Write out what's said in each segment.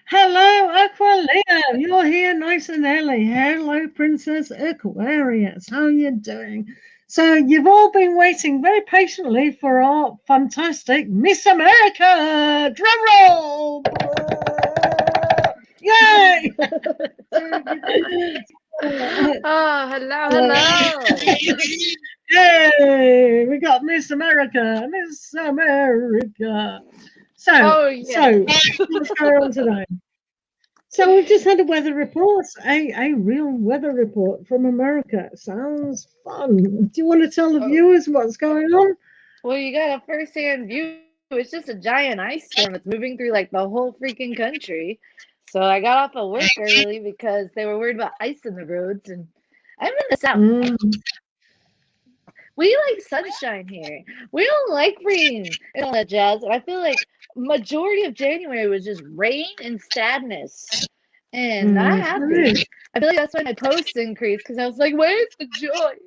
Hello, Aqualia. You're here nice and early. Hello, Princess Aquarius. How are you doing? So you've all been waiting very patiently for our fantastic Miss America drum roll. Yay! Oh, hello. Yay! We got Miss America. Miss America. Oh, yeah. What's going on today? So we've just had a weather report, a real weather report from America. Sounds fun. Do you want to tell the viewers what's going on? Well, you got a first-hand view. It's just a giant ice storm that's moving through like the whole freaking country. So I got off of work early because they were worried about ice in the roads, and I'm in the South. We like sunshine here. We don't like rain and all that jazz. And I feel like majority of January was just rain and sadness. And not happy. I feel like that's why my posts increased, because I was like, where's the joy?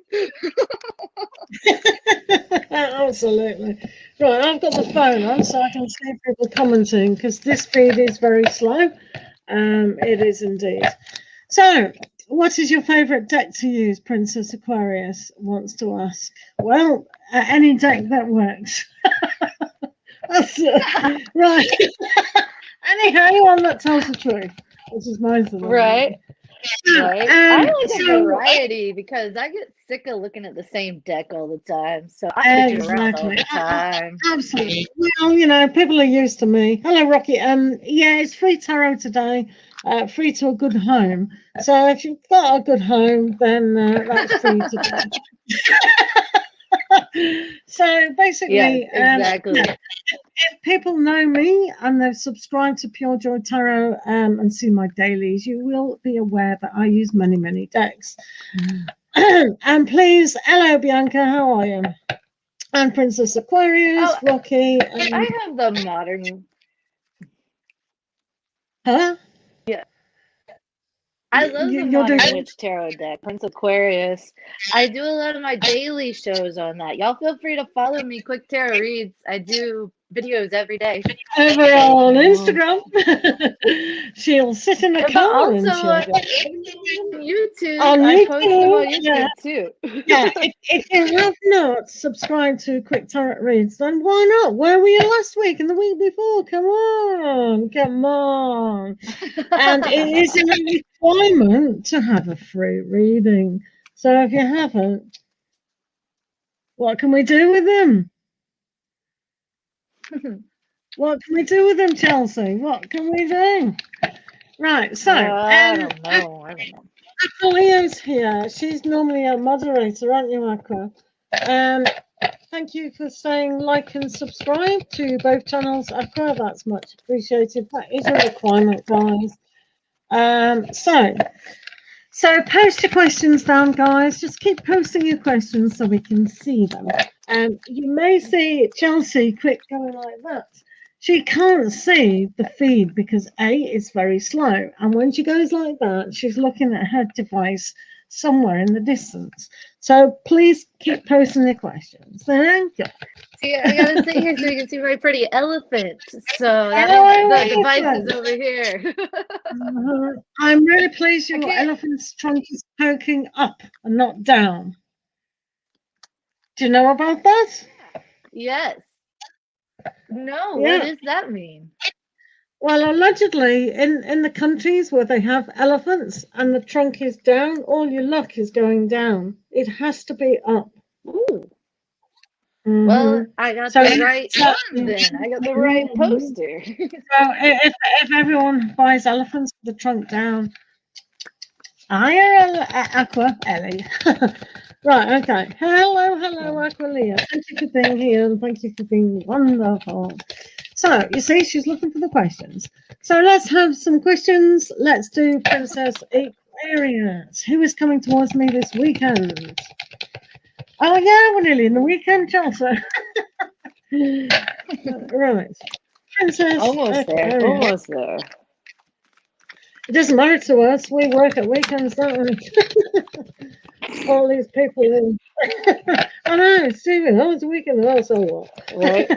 Absolutely. Right, I've got the phone on so I can see people commenting, because this feed is very slow. It is indeed. So, what is your favourite deck to use? Princess Aquarius wants to ask. Well, any deck that works. That's right. Anyone that tells the truth, which is most of them. Right. Right. I like a variety because I get sick of looking at the same deck all the time. So I switch around all the time. Absolutely. Well, people are used to me. Hello, Rocky. Yeah, it's free tarot today. Free to a good home. So if you've got a good home, then that's free today. So basically, exactly. If people know me and they've subscribed to Pure Joy Tarot and see my dailies, you will be aware that I use many, many decks. And please, hello, Bianca, how are you? And Princess Aquarius, Rocky. I have the modern. Huh? Yeah. I love the Modern Witch Tarot deck, Prince Aquarius. I do a lot of my daily shows on that. Y'all feel free to follow me, Quicktarotreads. I do videos every day. Over on Instagram. She'll sit in the car and also on YouTube. I post them on YouTube too. Yeah, if you have not subscribed to Quicktarotreads, then why not? Where were you last week and the week before? Come on. And it is a requirement to have a free reading. So if you haven't, what can we do with them? What can we do with them, Chelsea? What can we do? Right, so I don't know. Aqualia's here. She's normally a moderator, aren't you, Aqua? Thank you for saying like and subscribe to both channels, Aqua. That's much appreciated. That is a requirement, guys. So post your questions down, guys. Just keep posting your questions so we can see them. You may see Chelsea quick going like that. She can't see the feed because A, it's very slow. And when she goes like that, she's looking at her device somewhere in the distance. So please keep posting your questions. Thank you. See, I gotta sit here so you can see my pretty elephant. So the device is over here. I'm really pleased your elephant's trunk is poking up and not down. Do you know about that? Yes. No, what does that mean? Well, allegedly, in the countries where they have elephants and the trunk is down, all your luck is going down. It has to be up. Ooh. Well, I got the right one then. I got the right poster. So if everyone buys elephants with the trunk down, Aqua Ellie. Right, okay. Hello, Aqualia. Thank you for being here and thank you for being wonderful. So, you see, she's looking for the questions. So, let's have some questions. Let's do Princess Aquarius. Who is coming towards me this weekend? Oh, yeah, we're nearly in the weekend, Chelsea. Right. Princess Almost there. It doesn't matter to us. We work at weekends, don't we? All these people. I know, Stephen. Oh, it's a weekend. Oh, so what? Right.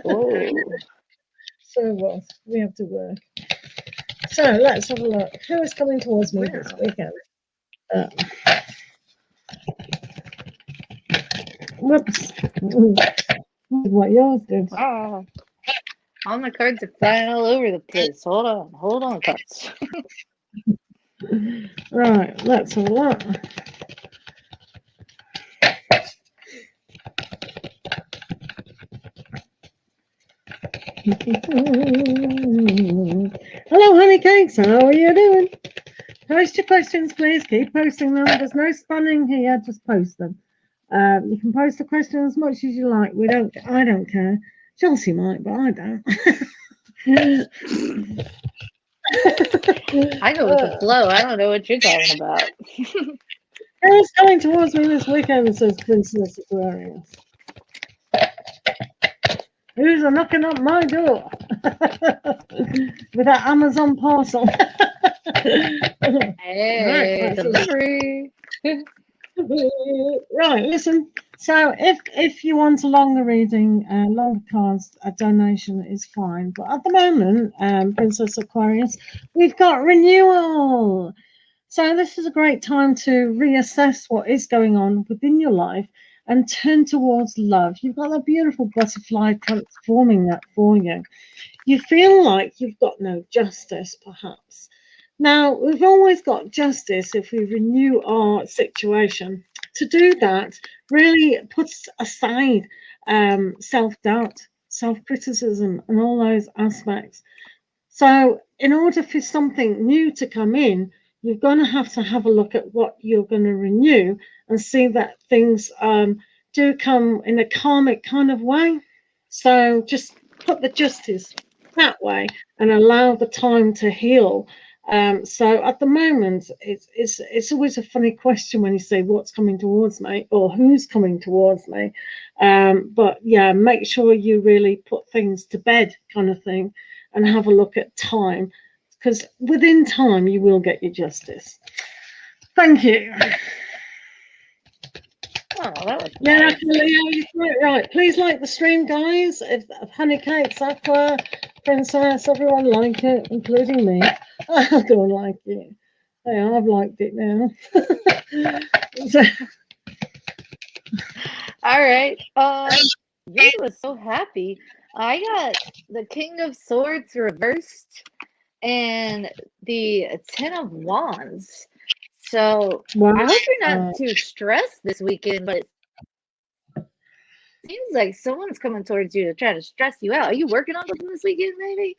So what? We have to work. So let's have a look. Who is coming towards me this weekend? Whoops. What yours did. Oh, all my cards are flying all over the place. Hold on, cards. Right, let's have a look. Hello, honey cakes. How are you doing? Post your questions, please. Keep posting them. There's no spamming here. Just post them. You can post the question as much as you like. I don't care. Chelsea might, but I don't. I go with the flow. I don't know what you're talking about. Who's coming towards me this weekend? Says Princess Aquarius. Who's knocking up my door with that Amazon parcel? Hey, delivery. Right, listen. So if you want a longer reading, longer cards, a donation is fine. But at the moment, Princess Aquarius, we've got renewal. So this is a great time to reassess what is going on within your life and turn towards love. You've got that beautiful butterfly transforming that for you. You feel like you've got no justice, perhaps. Now, we've always got justice if we renew our situation. To do that really puts aside self-doubt, self-criticism, and all those aspects. So in order for something new to come in, you're going to have a look at what you're going to renew and see that things do come in a karmic kind of way. So just put the justice that way and allow the time to heal. So at the moment, it's always a funny question when you say what's coming towards me or who's coming towards me. But yeah, make sure you really put things to bed kind of thing and have a look at time, because within time you will get your justice. Thank you. Oh, that was Yeah, nice. Leo, you're quite right. Please like the stream, guys. If honey cakes, aqua, princess, everyone like it, including me. I don't like it. Hey, I've liked it now. So, All right. You was so happy. I got the King of Swords reversed and the Ten of Wands. So wow. I hope you're not too stressed this weekend, but it seems like someone's coming towards you to try to stress you out. Are you working on something this weekend, maybe?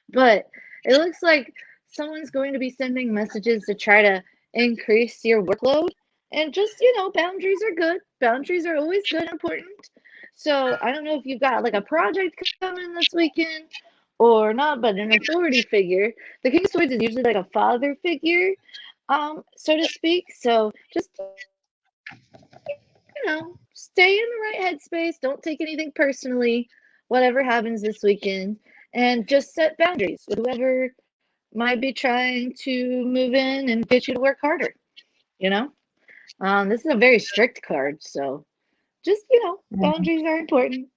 But it looks like someone's going to be sending messages to try to increase your workload. And just, boundaries are good. Boundaries are always good and important. So I don't know if you've got like a project coming this weekend or not, but an authority figure. The King of Swords is usually like a father figure, so to speak. So just, stay in the right headspace. Don't take anything personally, whatever happens this weekend. And just set boundaries with whoever might be trying to move in and get you to work harder. This is a very strict card, so just boundaries are important.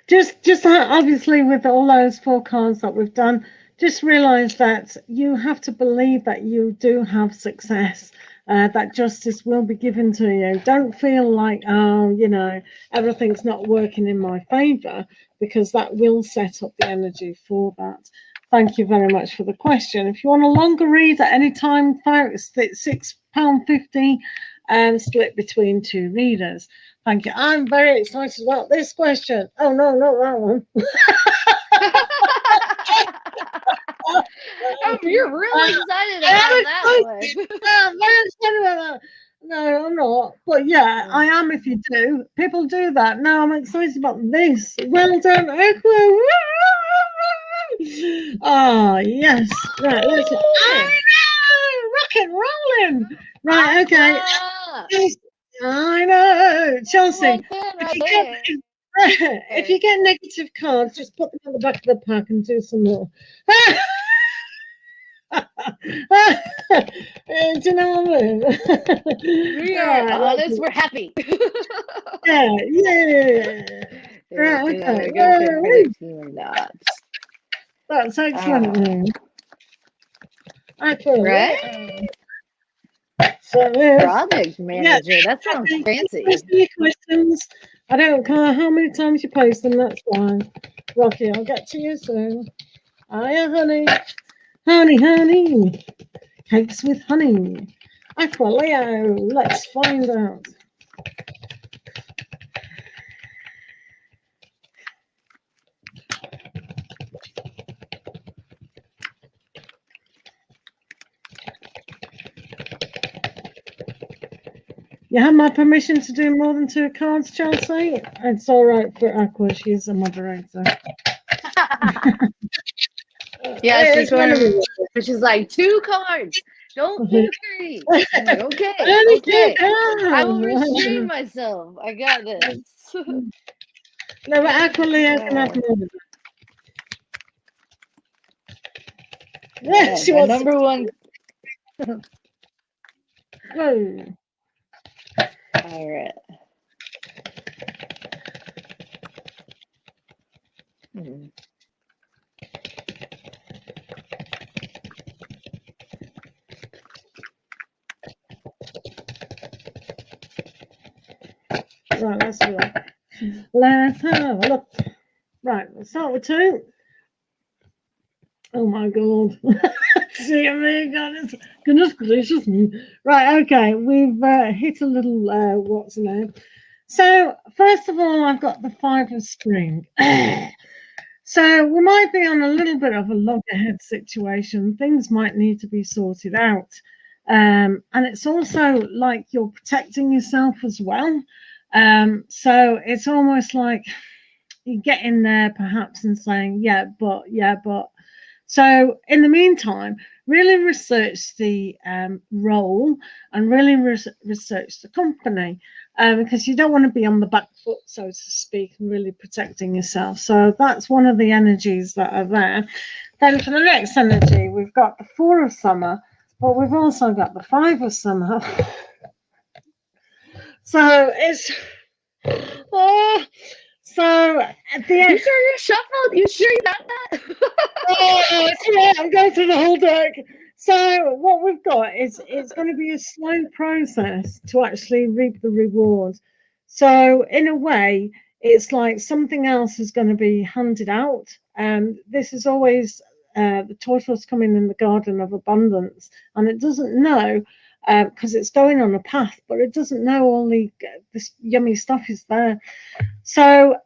just obviously with all those 4 cards that we've done, just realize that you have to believe that you do have success. That justice will be given to you. Don't feel like, everything's not working in my favor, because that will set up the energy for that. Thank you very much for the question. If you want a longer read at any time, folks, it's £6.50 split between 2 readers. Thank you. I'm very excited about this question. Oh, no, not that one. You're really excited about that one. I'm very excited about that. No, I'm not. But yeah, I am if you do. People do that. No, I'm excited about this. Well done, Aqua. Oh, yes. Right, let's rock and rolling. Right, okay. I know. Chelsea, if you get negative cards, just put them on the back of the pack and do some more. Do you know what I mean? We are honest, we're happy. Yeah. Right, Either okay. they're a good fit for Woo! the team or not. That's excellent. Actually, Right? so there's Project manager. That sounds fancy. your questions. I don't care how many times you post them, that's fine. Rocky, I'll get to you soon. Hiya, honey. Honey. Cakes with honey. Aqua Leo, let's find out. You have my permission to do more than 2 cards, Chelsea? It's all right for Aqua, she's a moderator. Yeah, she's one. She's like 2 cards. Don't do 3. I'm like, okay. I will restrain myself. I got this. No, but Aqua Leo can have more than that. Yeah, she my wants number one. Whoa. All right. Right, let's do that. Let's have a look. Right, let's start with 2. Oh my god. See me, goodness gracious me. Right, okay, we've hit a little what's the name? So first of all, I've got the 5 of spring. So we might be on a little bit of a loggerhead situation. Things might need to be sorted out. And it's also like you're protecting yourself as well. So it's almost like you get in there perhaps and saying, yeah, but. So in the meantime, really research the role and really research the company because you don't want to be on the back foot, so to speak, and really protecting yourself. So that's one of the energies that are there. Then for the next energy, we've got the 4 of summer, but we've also got the 5 of summer. So it's... So at the end, you sure you shuffled? You sure you got that? Oh, yeah, I'm going through the whole deck. So what we've got is it's going to be a slow process to actually reap the rewards. So in a way, it's like something else is going to be handed out. This is always the tortoise coming in the garden of abundance, and it doesn't know because it's going on a path, but it doesn't know all this yummy stuff is there. So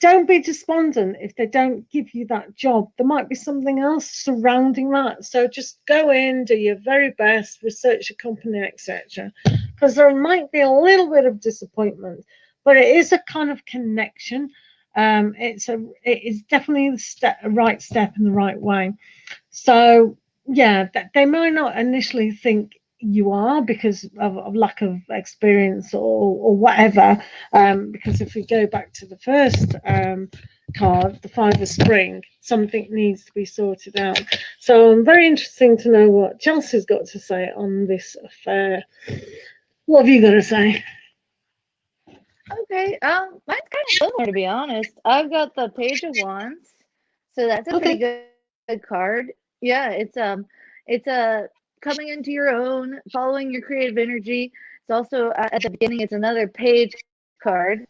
don't be despondent if they don't give you that job. There might be something else surrounding that. So just go in, do your very best, research your company, etc. Because there might be a little bit of disappointment, but it is a kind of connection. It is definitely the right step in the right way. So yeah, they might not initially think you are because of lack of experience or whatever, because if we go back to the first card, the 5 of spring, something needs to be sorted out. So I'm very interested to know what Chelsea's got to say on this affair. What have you got to say? Okay, mine's kind of similar, to be honest. I've got the Page of Wands, so that's a pretty good card. Yeah, it's a coming into your own, following your creative energy. It's also at the beginning, it's another page card.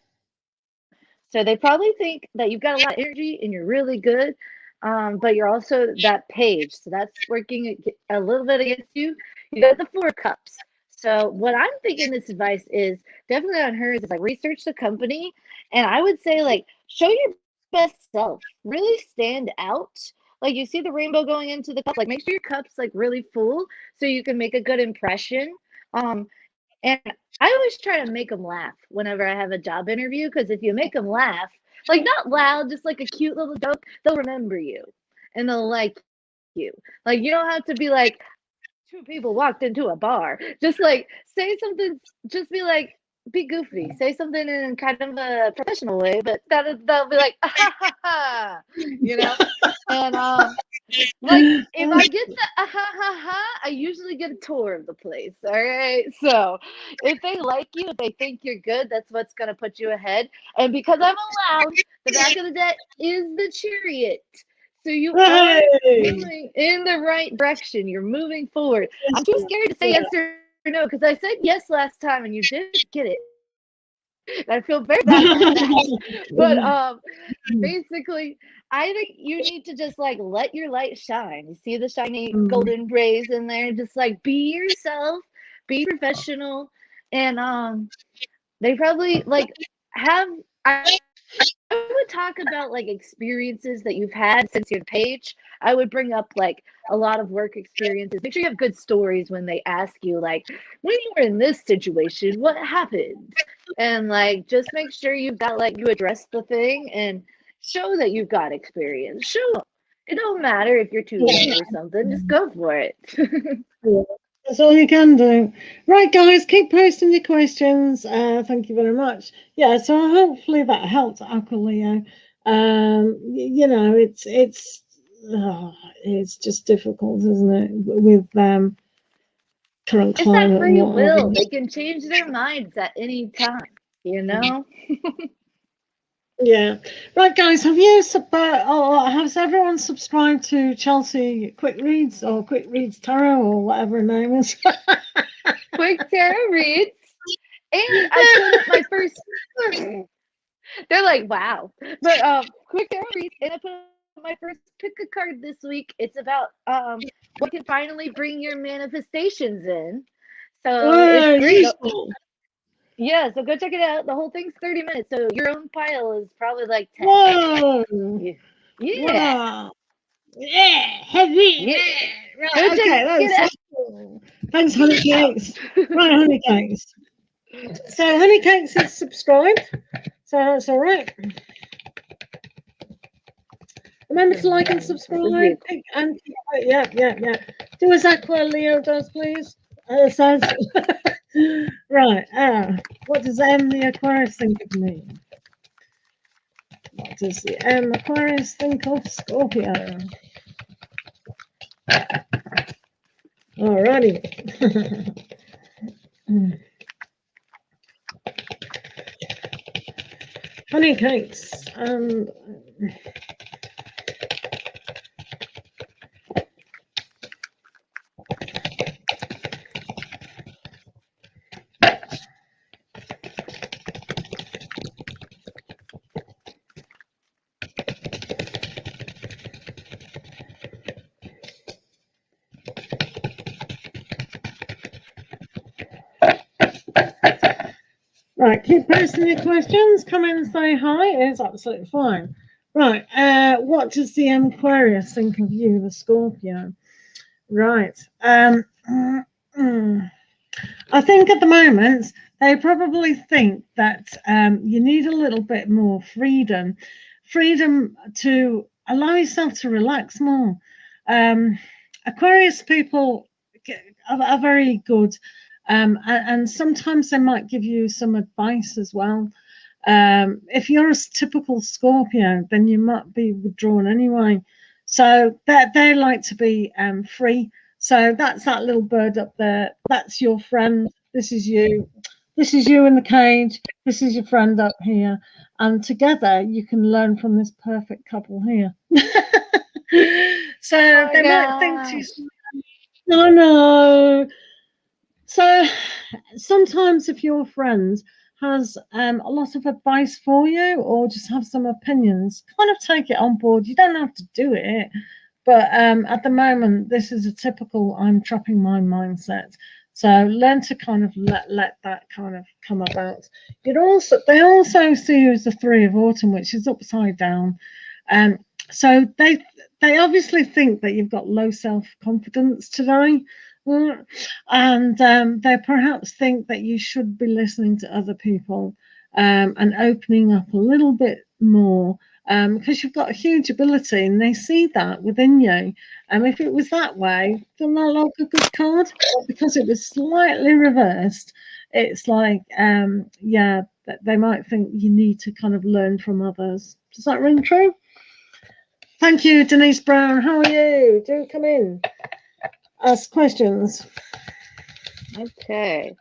So they probably think that you've got a lot of energy and you're really good, but you're also that page. So that's working a little bit against you. You got the 4 cups. So what I'm thinking this advice is definitely on hers is like research the company. And I would say like show your best self, really stand out. Like you see the rainbow going into the cup, like make sure your cup's like really full so you can make a good impression. And I always try to make them laugh whenever I have a job interview because if you make them laugh, like not loud, just like a cute little joke, they'll remember you and they'll like you. Like you don't have to be like 2 people walked into a bar. Just like say something, just be like, be goofy. Say something in kind of a professional way, but they'll be like, ah, ha, ha, ha, you know? And Like, if I get the I usually get a tour of the place. All right. So if they like you, if they think you're good, that's what's going to put you ahead. And because I'm allowed, the back of the deck is the chariot. So you are moving in the right direction. You're moving forward. I'm too scared to say yes or no because I said yes last time and you didn't get it. And I feel very bad about that. But basically, I think you need to just like let your light shine. You see the shiny golden rays in there. Just like be yourself, be professional, and they probably like have. I would talk about like experiences that you've had since your page. I would bring up like a lot of work experiences. Make sure you have good stories when they ask you, like, when you were in this situation, what happened? And like, just make sure you've got like you address the thing and show that you've got experience. Show them. It don't matter if you're too young or something. Just go for it. That's all you can do. Right, guys, keep posting your questions. Thank you very much. Yeah, so hopefully that helped, Aquileo. You know, it's just difficult, isn't it, with current It's climate that free and whatever. will. They can change their minds at any time, you know? Yeah. Right, guys, has everyone subscribed to Chelsea Quick Reads or Quick Reads Tarot or whatever her name is? Quicktarotreads. And I put up my first. They're like, wow. But Quicktarotreads, and I put up my first pick a card this week. It's about what can finally bring your manifestations in. So it's great. Useful. Yeah, so go check it out. The whole thing's 30 minutes, so your own pile is probably like 10. Whoa! Yeah. Wow. Yeah, heavy. Yeah. Right, Go check okay, it out. cool. Thanks, Honey Cakes. Right, Honey Cakes. So Honey Cakes is subscribed, so that's all right. Remember to like and subscribe. Yeah. Do as Aquileo does, please. Says. Right. What does M the Aquarius think of me? What does the M Aquarius think of Scorpio? Alrighty. Honey Cakes and right, keep posting your questions. Come in and say hi. It's absolutely fine. Right, what does the Aquarius think of you, the Scorpio? Right. I think at the moment they probably think that you need a little bit more freedom to allow yourself to relax more. Aquarius people are very good, and sometimes they might give you some advice as well. If you're a typical Scorpio, then you might be withdrawn anyway. So they like to be free. So that's that little bird up there. That's your friend. This is you. This is you in the cage. This is your friend up here. And together you can learn from this perfect couple here. So they might think no. So sometimes if your friend has a lot of advice for you or just have some opinions, kind of take it on board. You don't have to do it. But at the moment, this is a typical I'm trapping my mindset. So learn to kind of let that kind of come about. They also see you as the 3 of Autumn, which is upside down. So they obviously think that you've got low self-confidence today. And they perhaps think that you should be listening to other people and opening up a little bit more because you've got a huge ability and they see that within you. If it was that way, doesn't that look a good card? But because it was slightly reversed, it's like, they might think you need to kind of learn from others. Does that ring true? Thank you, Denise Brown. How are you? Do come in. Ask questions. Okay.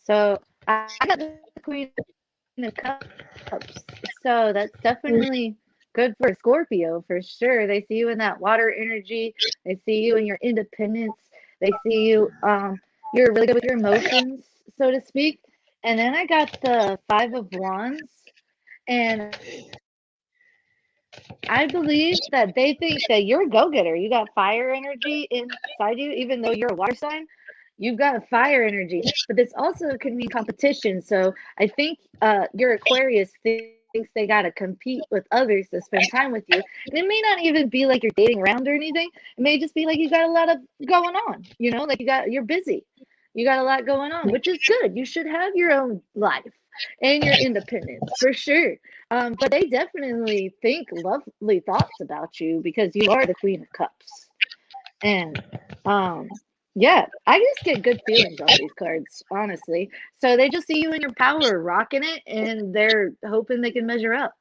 So I got the Queen of Cups. So that's definitely good for Scorpio for sure. They see you in that water energy. They see you in your independence. They see you you're really good with your emotions, so to speak. And then I got the Five of Wands, and I believe that they think that you're a go-getter. You got fire energy inside you, even though you're a water sign. You've got fire energy, but this also can mean competition. So I think your Aquarius thinks they got to compete with others to spend time with you. And it may not even be like you're dating around or anything. It may just be like you got a lot of going on, like you're busy. You got a lot going on, which is good. You should have your own life and your independence for sure. But they definitely think lovely thoughts about you because you are the Queen of Cups. And yeah, I just get good feelings off these cards, honestly. So they just see you in your power, rocking it, and they're hoping they can measure up.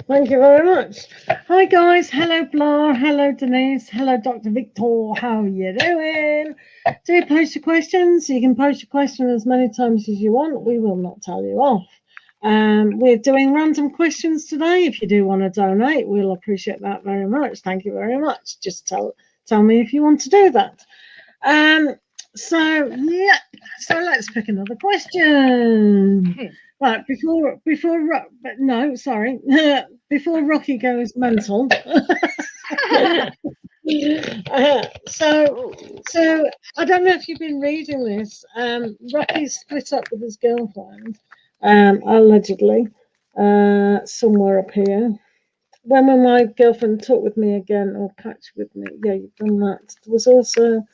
Thank you very much. Hi guys, hello Blar, hello Denise, hello Dr. Victor, how are you doing? Do post your questions. You can post your question as many times as you want. We will not tell you off. We're doing random questions today. If you do want to donate, we'll appreciate that very much. Thank you very much. Just tell me if you want to do that. So let's pick another question. Right, before Rocky goes mental. So I don't know if you've been reading this. Rocky split up with his girlfriend, allegedly, somewhere up here. When will my girlfriend talk with me again or patch with me? Yeah, you've done that. There was also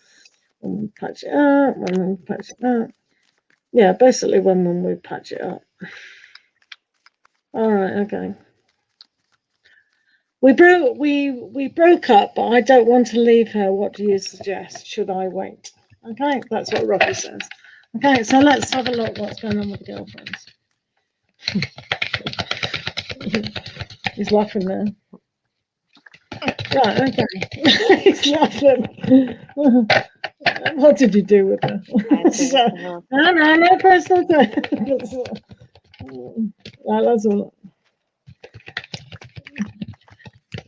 when we patch it up, when we patch it up. Yeah, basically when we patch it up. All right, okay. We broke up, but I don't want to leave her. What do you suggest? Should I wait? Okay, that's what Rocky says. Okay, so let's have a look what's going on with the girlfriends. He's laughing there. Right, okay. He's laughing. What did you do with her? No personal things. Right, let's all.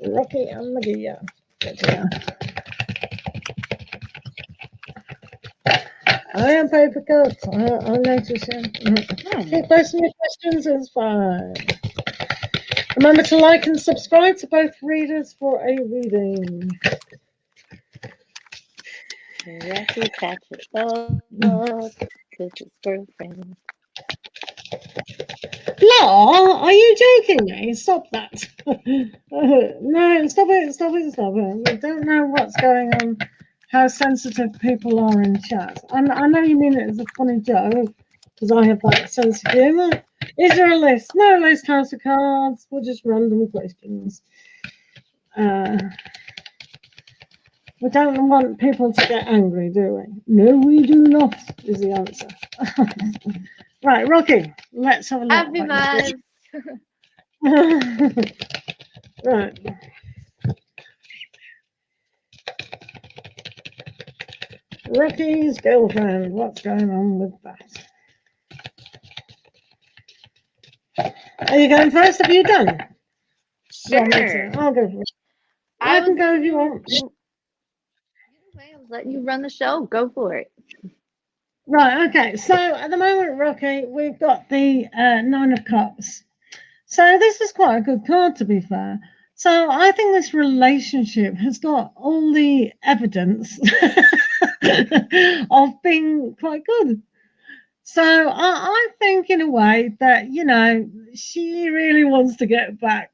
Rocky and Magia. I am paper cups. I'll notice you. Keep posting your questions, it's fine. Remember to like and subscribe to both readers for a reading. Rocky patch it up. This is girlfriend. Law, are you joking me? Stop that. No, stop it. We don't know what's going on, how sensitive people are in chat. I know you mean it as a funny joke, because I have that sense of humour. Is there a list? No list, house of cards. We're just random questions. We don't want people to get angry, do we? No, we do not, is the answer. Right, Rocky, let's have a look. Happy vibes. Right. Rocky's girlfriend, what's going on with that? Are you going first? Have you done? Sure. Yeah, I'll go first. I can go if you want. I was letting you run the show. Go for it. Right, okay. So at the moment, Rocky, we've got the Nine of Cups. So this is quite a good card, to be fair. So I think this relationship has got all the evidence of being quite good. So I think in a way that, she really wants to get back,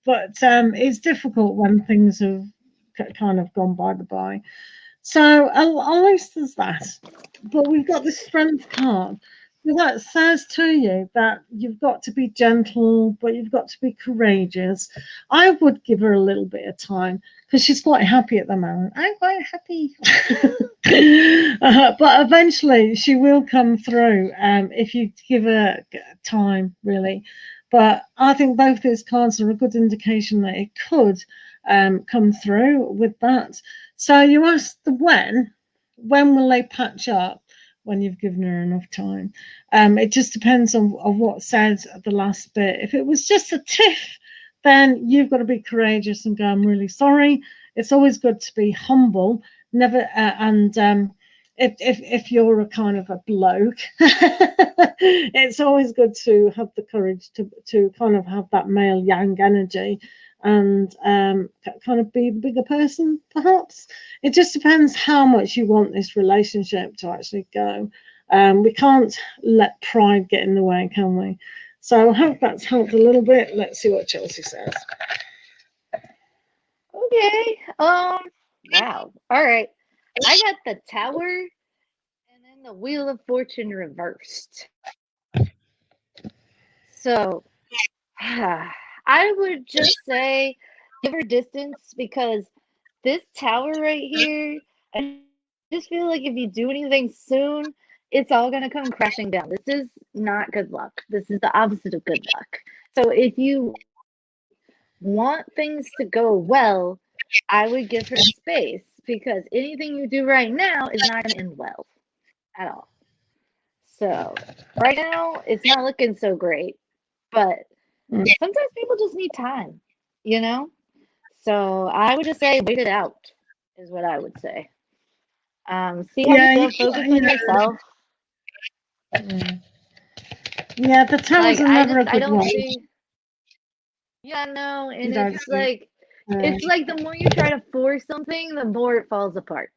but it's difficult when things have kind of gone by the by. So at least there's that. But we've got the Strength card. So that says to you that you've got to be gentle, but you've got to be courageous. I would give her a little bit of time because she's quite happy at the moment. I'm quite happy. But eventually she will come through if you give her time, really. But I think both these cards are a good indication that it could come through with that. So you asked the when will they patch up? When you've given her enough time. It just depends on what's said at the last bit. If it was just a tiff, then you've got to be courageous and go, I'm really sorry. It's always good to be humble. Never if you're a kind of a bloke, it's always good to have the courage to kind of have that male yang energy and kind of be the bigger person, perhaps. It just depends how much you want this relationship to actually go. We can't let pride get in the way, can we? So I hope that's helped a little bit. Let's see what Chelsea says. Okay. Wow. All right. I got the Tower and then the Wheel of Fortune reversed. So I would just say give her distance, because this Tower right here, I just feel like if you do anything soon, it's all going to come crashing down. This is not good luck. This is the opposite of good luck. So if you want things to go well, I would give her space, because anything you do right now is not going to end well at all. So right now, it's not looking so great, but sometimes people just need time, you know? So I would just say wait it out is what I would say. See how you feel, focus on yourself. Yeah, the Tower's never a good one. Yeah, no, and it's like the more you try to force something, the more it falls apart.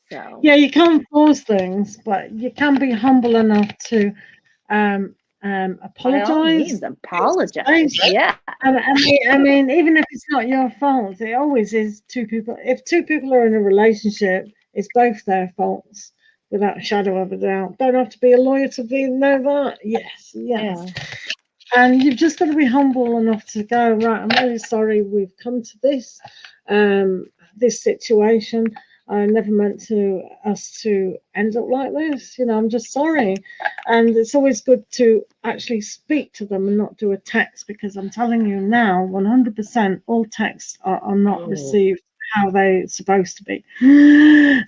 So yeah, you can't force things, but you can be humble enough to apologize. By all means, apologize. Yeah. I mean, even if it's not your fault, it always is two people. If two people are in a relationship, it's both their faults, without a shadow of a doubt. Don't have to be a lawyer to know that. Yes. Yeah. And you've just got to be humble enough to go, right, I'm really sorry we've come to this situation. I never meant us to end up like this. You know, I'm just sorry. And it's always good to actually speak to them and not do a text, because I'm telling you now, 100% all texts are not received how they're supposed to be.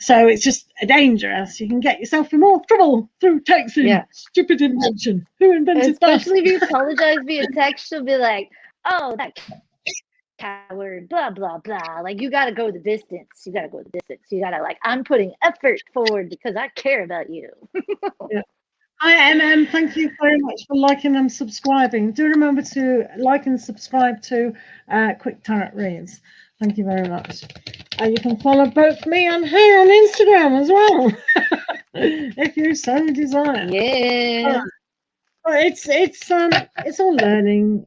So it's just dangerous. You can get yourself in more trouble through texting. Yeah. Stupid invention. Who invented that? Especially if you apologize via text, she'll be like, oh, that coward, blah, blah, blah. Like, you got to go the distance. You got to go the distance. You got to, like, I'm putting effort forward because I care about you. Yeah. Hi, MM. Thank you very much for liking and subscribing. Do remember to like and subscribe to Quicktarotreads. Thank you very much. You can follow both me and her on Instagram as well, if you so desire. Yeah. It's all learning.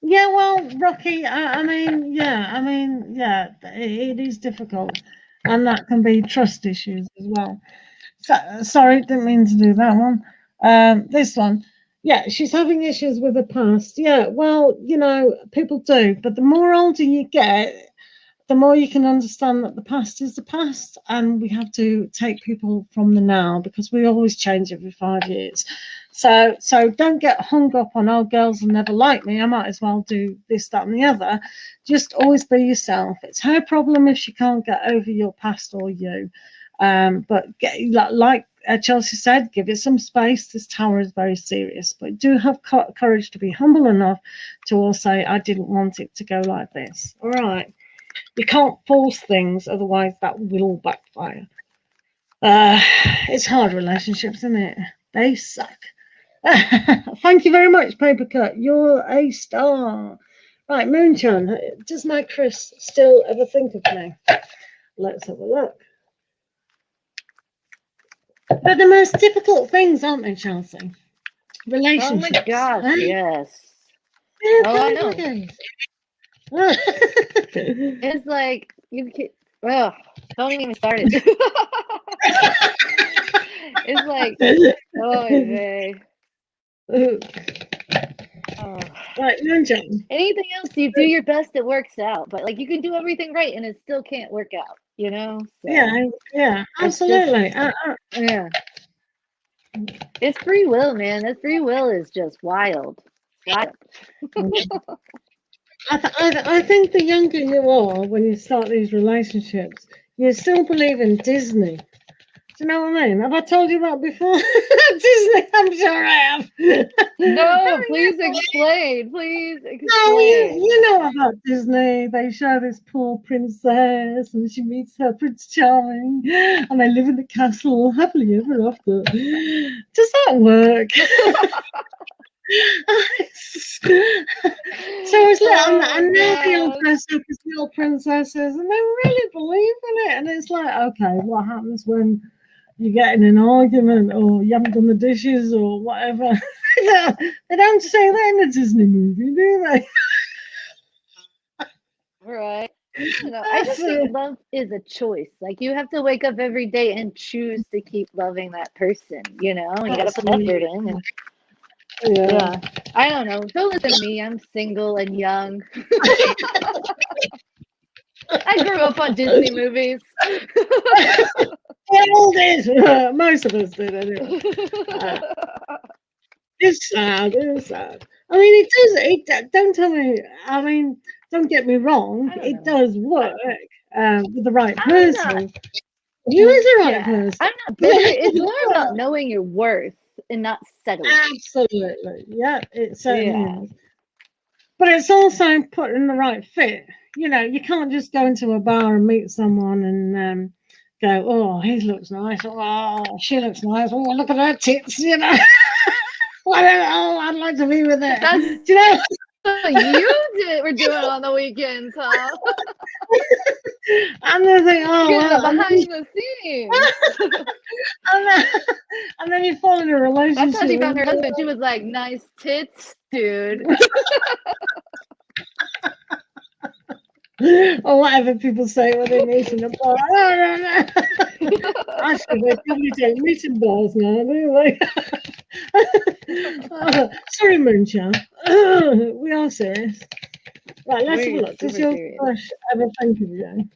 Yeah, well, Rocky, I mean, it is difficult, and that can be trust issues as well. So, sorry, didn't mean to do that one. This one, yeah, she's having issues with the past. Yeah, well, you know, people do, but the more older you get, the more you can understand that the past is the past, and we have to take people from the now, because we always change every 5 years. So don't get hung up on, oh, girls will never like me, I might as well do this, that, and the other. Just always be yourself. It's her problem if she can't get over your past or you. But like Chelsea said, give it some space. This Tower is very serious, but do have courage to be humble enough to all say, I didn't want it to go like this. All right. You can't force things, otherwise that will all backfire. It's hard relationships, isn't it? They suck. Thank you very much, Papercut. You're a star. Right, Moonshine, does my Chris still ever think of me? Let's have a look. They're the most difficult things, aren't they, Chelsea? Relationships. Oh my gosh, huh? yes. Yeah, Oh, I know. It's like you can. Well, don't even start it. It's like, oh man. Oh. Right, Moonshine. Anything else, you do your best, it works out. But like, you can do everything right, and it still can't work out. You know? So Yeah, absolutely. yeah. It's free will, man. That free will is just wild. Wild. I think the younger you are when you start these relationships, you still believe in Disney. Do you know what I mean? Have I told you that before? Disney, I'm sure I have. No, please explain. Please No, explain. you know about Disney. They show this poor princess and she meets her Prince Charming and they live in the castle happily ever after. Does that work? So it's like, and now they all dress up as little princesses and they really believe in it. And it's like, okay, what happens when you get in an argument or you haven't done the dishes or whatever? They don't say that in a Disney movie, do they? Right. I just think love is a choice. Like you have to wake up every day and choose to keep loving that person, you know? And you gotta put that effort in. And, yeah. I don't know. Don't listen to me. I'm single and young. I grew up on Disney movies. All did. Most of us did anyway. It's sad. It's sad. I mean, it does. Don't tell me. I mean, don't get me wrong. It does work with the right person. You is the right person. I'm not bitter. It's more about knowing your worth and not settling. Absolutely. Yeah, it certainly is. But it's also putting the right fit. You know, you can't just go into a bar and meet someone and go, oh, he looks nice. Oh, she looks nice. Oh, look at her tits, you know. I'd like to be with her. That's do you know you were doing on the weekends, huh? And they think, oh, well, behind the scenes. and then you fall in a relationship. That's how she found her husband. She was like, nice tits, dude. Or whatever people say when they meet in a bar. Actually, they probably don't meet in bars now, do they? Sorry, Moonshine. We are serious. Right, let's have a look. Does your crush ever think of you?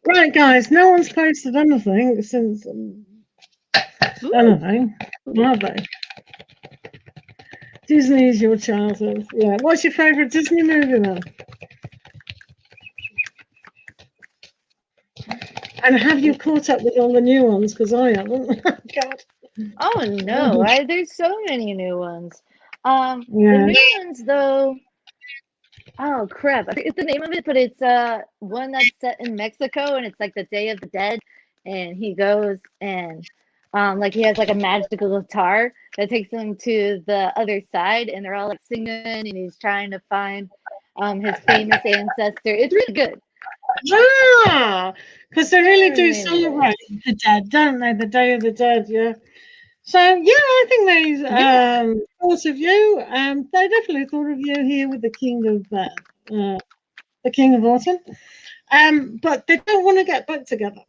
Right, guys, no one's posted anything since anything, have they? Disney is your childhood. Yeah. What's your favourite Disney movie then? And have you caught up with all the new ones? Because I haven't. God. Oh no, there's so many new ones. The new ones though. Oh crap! I forget the name of it, but it's one that's set in Mexico, and it's like the Day of the Dead, and he goes and like he has like a magical guitar that takes him to the other side, and they're all like singing, and he's trying to find his famous ancestor. It's really good. Because they really do celebrate the dead, don't they? The Day of the Dead, yeah. So yeah, I think they thought of you. They definitely thought of you here with the King of Autumn. But they don't want to get back together.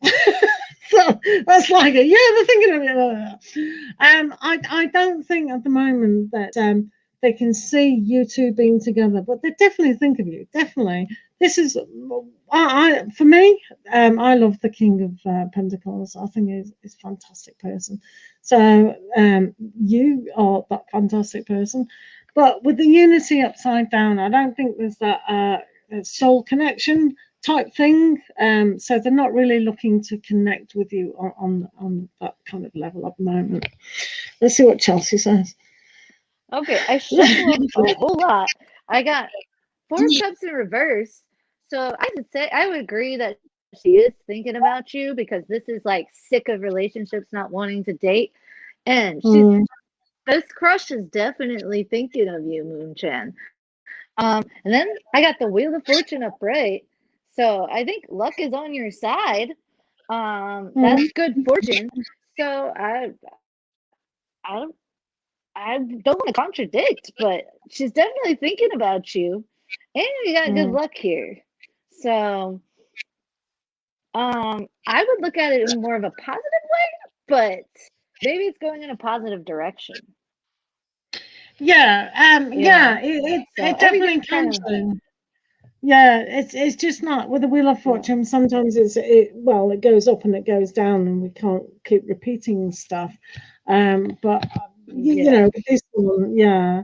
So that's like it. Yeah, they're thinking of it. I don't think at the moment that they can see you two being together, but they definitely think of you. Definitely, this is for me. I love the King of Pentacles. I think he's a fantastic person. So you are that fantastic person, but with the unity upside down, I don't think there's that soul connection type thing. So they're not really looking to connect with you on that kind of level at the moment. Let's see what Chelsea says. Okay, I shuffled a whole lot. I got 4 cups in reverse. So I would agree that she is thinking about you because this is like sick of relationships, not wanting to date. And this crush is definitely thinking of you, Moon-chan. And then I got the Wheel of Fortune upright. So I think luck is on your side. That's good fortune. So I don't want to contradict, but she's definitely thinking about you. And you got good luck here. So I would look at it in more of a positive way, but maybe it's going in a positive direction. Yeah, it definitely can. Yeah, it's just not with the Wheel of Fortune. Sometimes it goes up and it goes down, and we can't keep repeating stuff. But you know, with this one, yeah.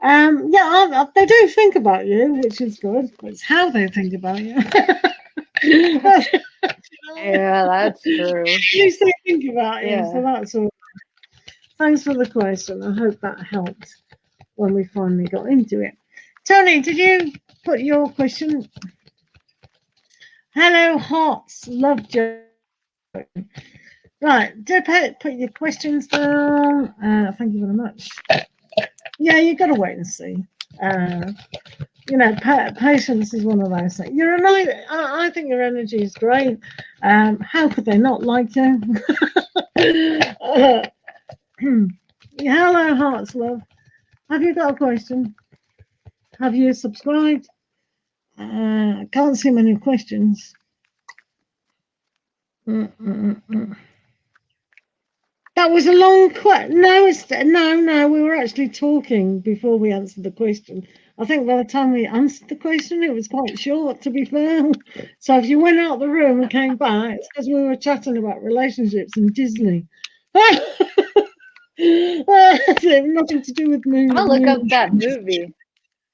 They do think about you, which is good. It's how they think about you. Yeah, that's true. At least they think about you, so Yeah. that's all. Thanks for the question. I hope that helped when we finally got into it. Tony, did you put your question? Hello, Hearts. Love Joe. Right, do put your questions down. Thank you very much. Yeah, you got to wait and see. You know, patience is one of those things. I think your energy is great. How could they not like you? Hello, Hearts, love. Have you got a question? Have you subscribed? I can't see many questions. That was a long question. No. We were actually talking before we answered the question. I think by the time we answered the question, it was quite short, to be fair. So if you went out the room and came back, it's because we were chatting about relationships and Disney. Nothing to do with me. I'm gonna look up that movie.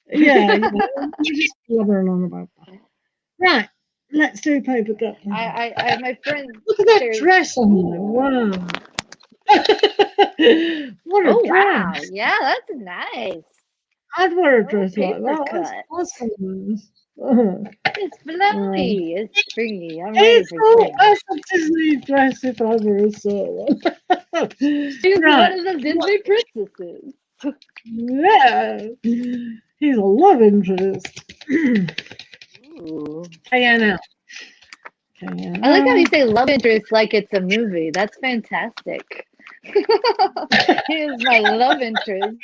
Yeah, we're just blubbering on about that. Right, let's do paper cup. I my friend. Look at that dress on you. Wow. What a dress. Wow. Yeah, that's nice. I'd wear a dress like that. Cut. Awesome. It's flowy. It's springy. I'm ready for spring. That's a Disney dress if I ever saw one. She's one of the Disney princesses. Yeah. He's a love interest. Ooh. KNL. I like how you say love interest like it's a movie. That's fantastic. He is my love interest.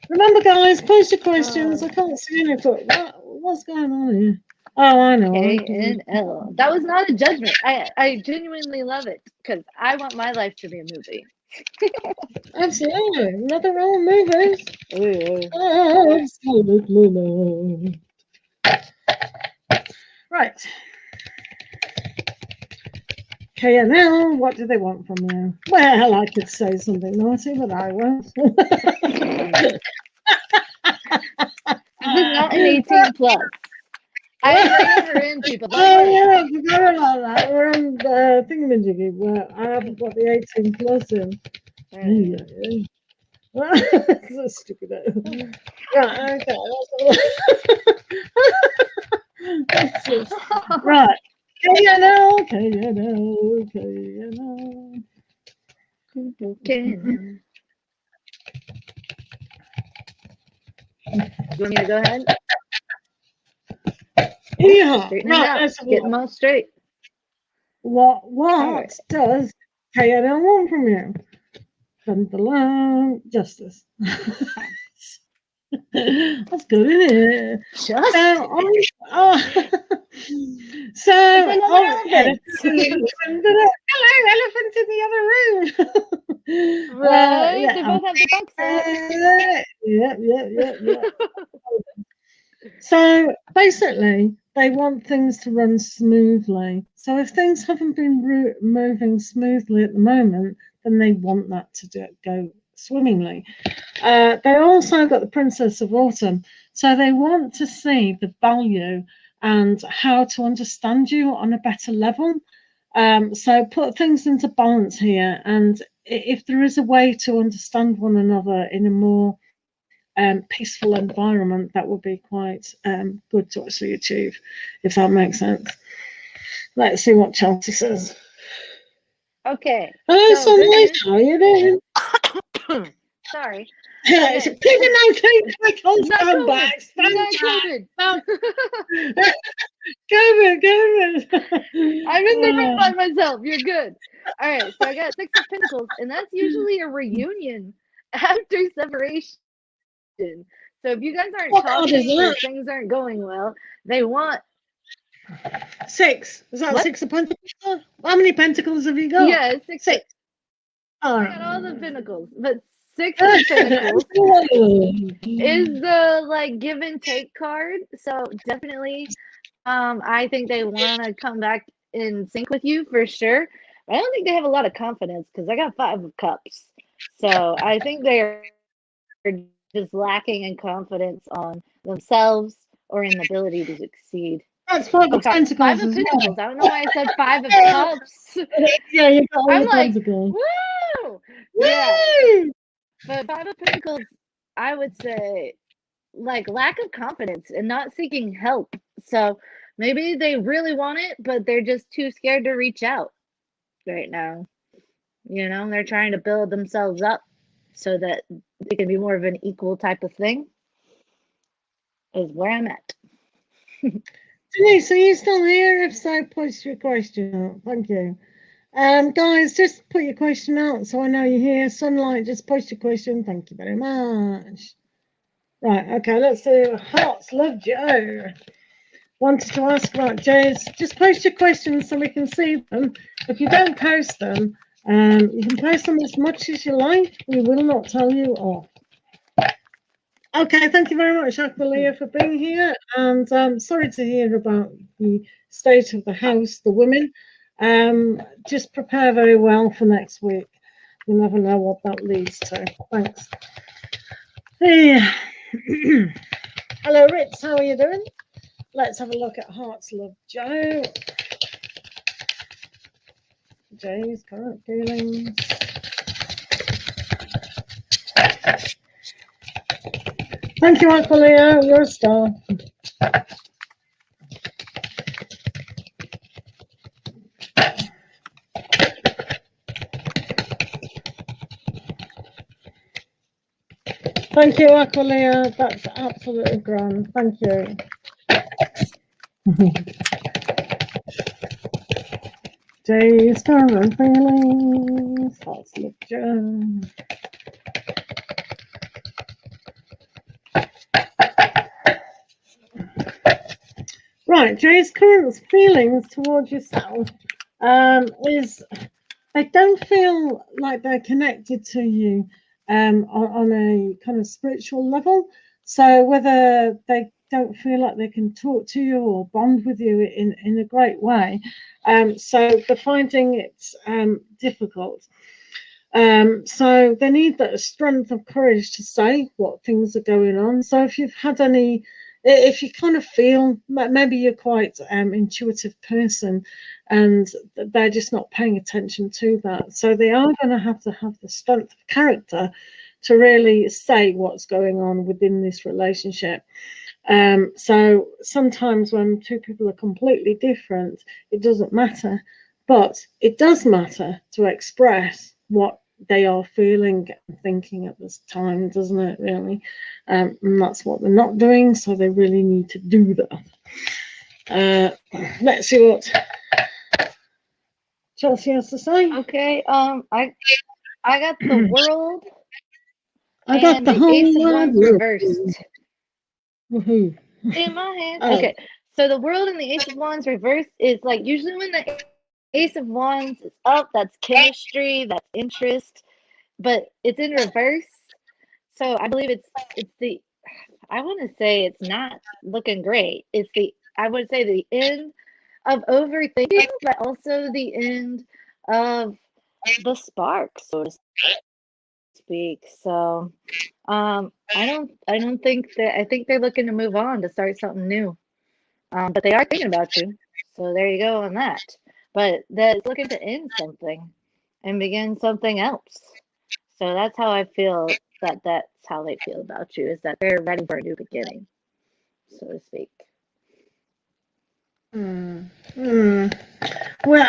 Remember, guys, post your questions. I can't see any. What's going on here? Oh, I know. KNL. That was not a judgment. I genuinely love it because I want my life to be a movie. Absolutely. Nothing wrong with movies. Absolutely not. Right. KNL, what do they want from you? Well, I could say something naughty, but I won't. This is not an 18 plus. I never in people. Oh, yeah, I forgot about that. We're on the thingamajiggy where I haven't got the 18 plus in. So stupid. Right, okay. That's just, right. KNL. You want me to go ahead? Yeah. Right, get them all straight. What does KNL want from you? Justice. That's good, isn't it? Hello, elephant in the other room. Right, they both have the box. Yeah. So basically, they want things to run smoothly. So if things haven't been moving smoothly at the moment, then they want that to go swimmingly. They also got the Princess of Autumn. So they want to see the value and how to understand you on a better level. So put things into balance here. And if there is a way to understand one another in a more peaceful environment, that would be quite good to actually achieve, if that makes sense. Let's see what Chelsea says. Okay. Hello, Sunlight. How are you doing? Sorry. It's a COVID-19. I can't stand back. COVID. I'm in the room by myself. You're good. All right. So I got 6 of Pentacles, and that's usually a reunion after separation. So if you guys aren't talking or things aren't going well, they want 6. Is that 6 of Pentacles? How many Pentacles have you got? Yeah, it's 6. Oh. I got all the Pentacles, but Six of Pentacles is the like give and take card. So definitely, I think they want to come back in sync with you for sure. I don't think they have a lot of confidence because I got 5 of Cups. So I think they're just lacking in confidence on themselves or in the ability to succeed. That's 5 of Five Pentacles of as Pentacles. well. I don't know why I said 5 of Cups. Yeah, you got all I'm the like, Pentacles. woo! Yeah. Woo! But 5 of Pentacles, I would say, like lack of confidence and not seeking help. So maybe they really want it, but they're just too scared to reach out right now. You know, they're trying to build themselves up so that it can be more of an equal type of thing, is where I'm at. Denise, are you still here? If so, post your question out. Thank you. Guys, just put your question out so I know you're here. Sunlight, just post your question. Thank you very much. Right, okay, let's do Hearts Love Joe. Wanted to ask about Joe's. Just post your questions so we can see them. If you don't post them, you can post them as much as you like. We will not tell you off. Okay, thank you very much, Aqualia, for being here. And sorry to hear about the state of the house, the women. Just prepare very well for next week. You never know what that leads to. Thanks. Hey. Hello, Ritz. How are you doing? Let's have a look at Hearts Love Joe. Joe's current feelings. Thank you, Aqualia. You're a star. Thank you, Aqualia. That's absolutely grand. Thank you. Jay's current feelings. Hearts Love Joe. Right, Jay's current feelings towards yourself is they don't feel like they're connected to you on a kind of spiritual level. So whether they don't feel like they can talk to you or bond with you in a great way, so they're finding it difficult. So they need that strength of courage to say what things are going on. So if you've had any, if you kind of feel maybe you're quite intuitive person and they're just not paying attention to that, so they are going to have the strength of character to really say what's going on within this relationship. So sometimes when two people are completely different, it doesn't matter, but it does matter to express what they are feeling and thinking at this time, doesn't it, really? And that's what they're not doing, so they really need to do that. Let's see what Chelsea has to say. Okay, I got the World. I got the whole Ace of Wands reversed. Woohoo. In my hand. Oh. Okay, so the World and the Ace of Wands reversed is like usually when the Ace of Wands is up, that's chemistry, that's interest, but it's in reverse. So I believe it's the, I want to say it's not looking great. It's the, I would say the end of overthinking, but also the end of the spark, so to speak. So I don't think that, I think they're looking to move on to start something new. But they are thinking about you. So there you go on that. But that's looking to end something and begin something else. So that's how I feel, that's how they feel about you, is that they're ready for a new beginning, so to speak. Well,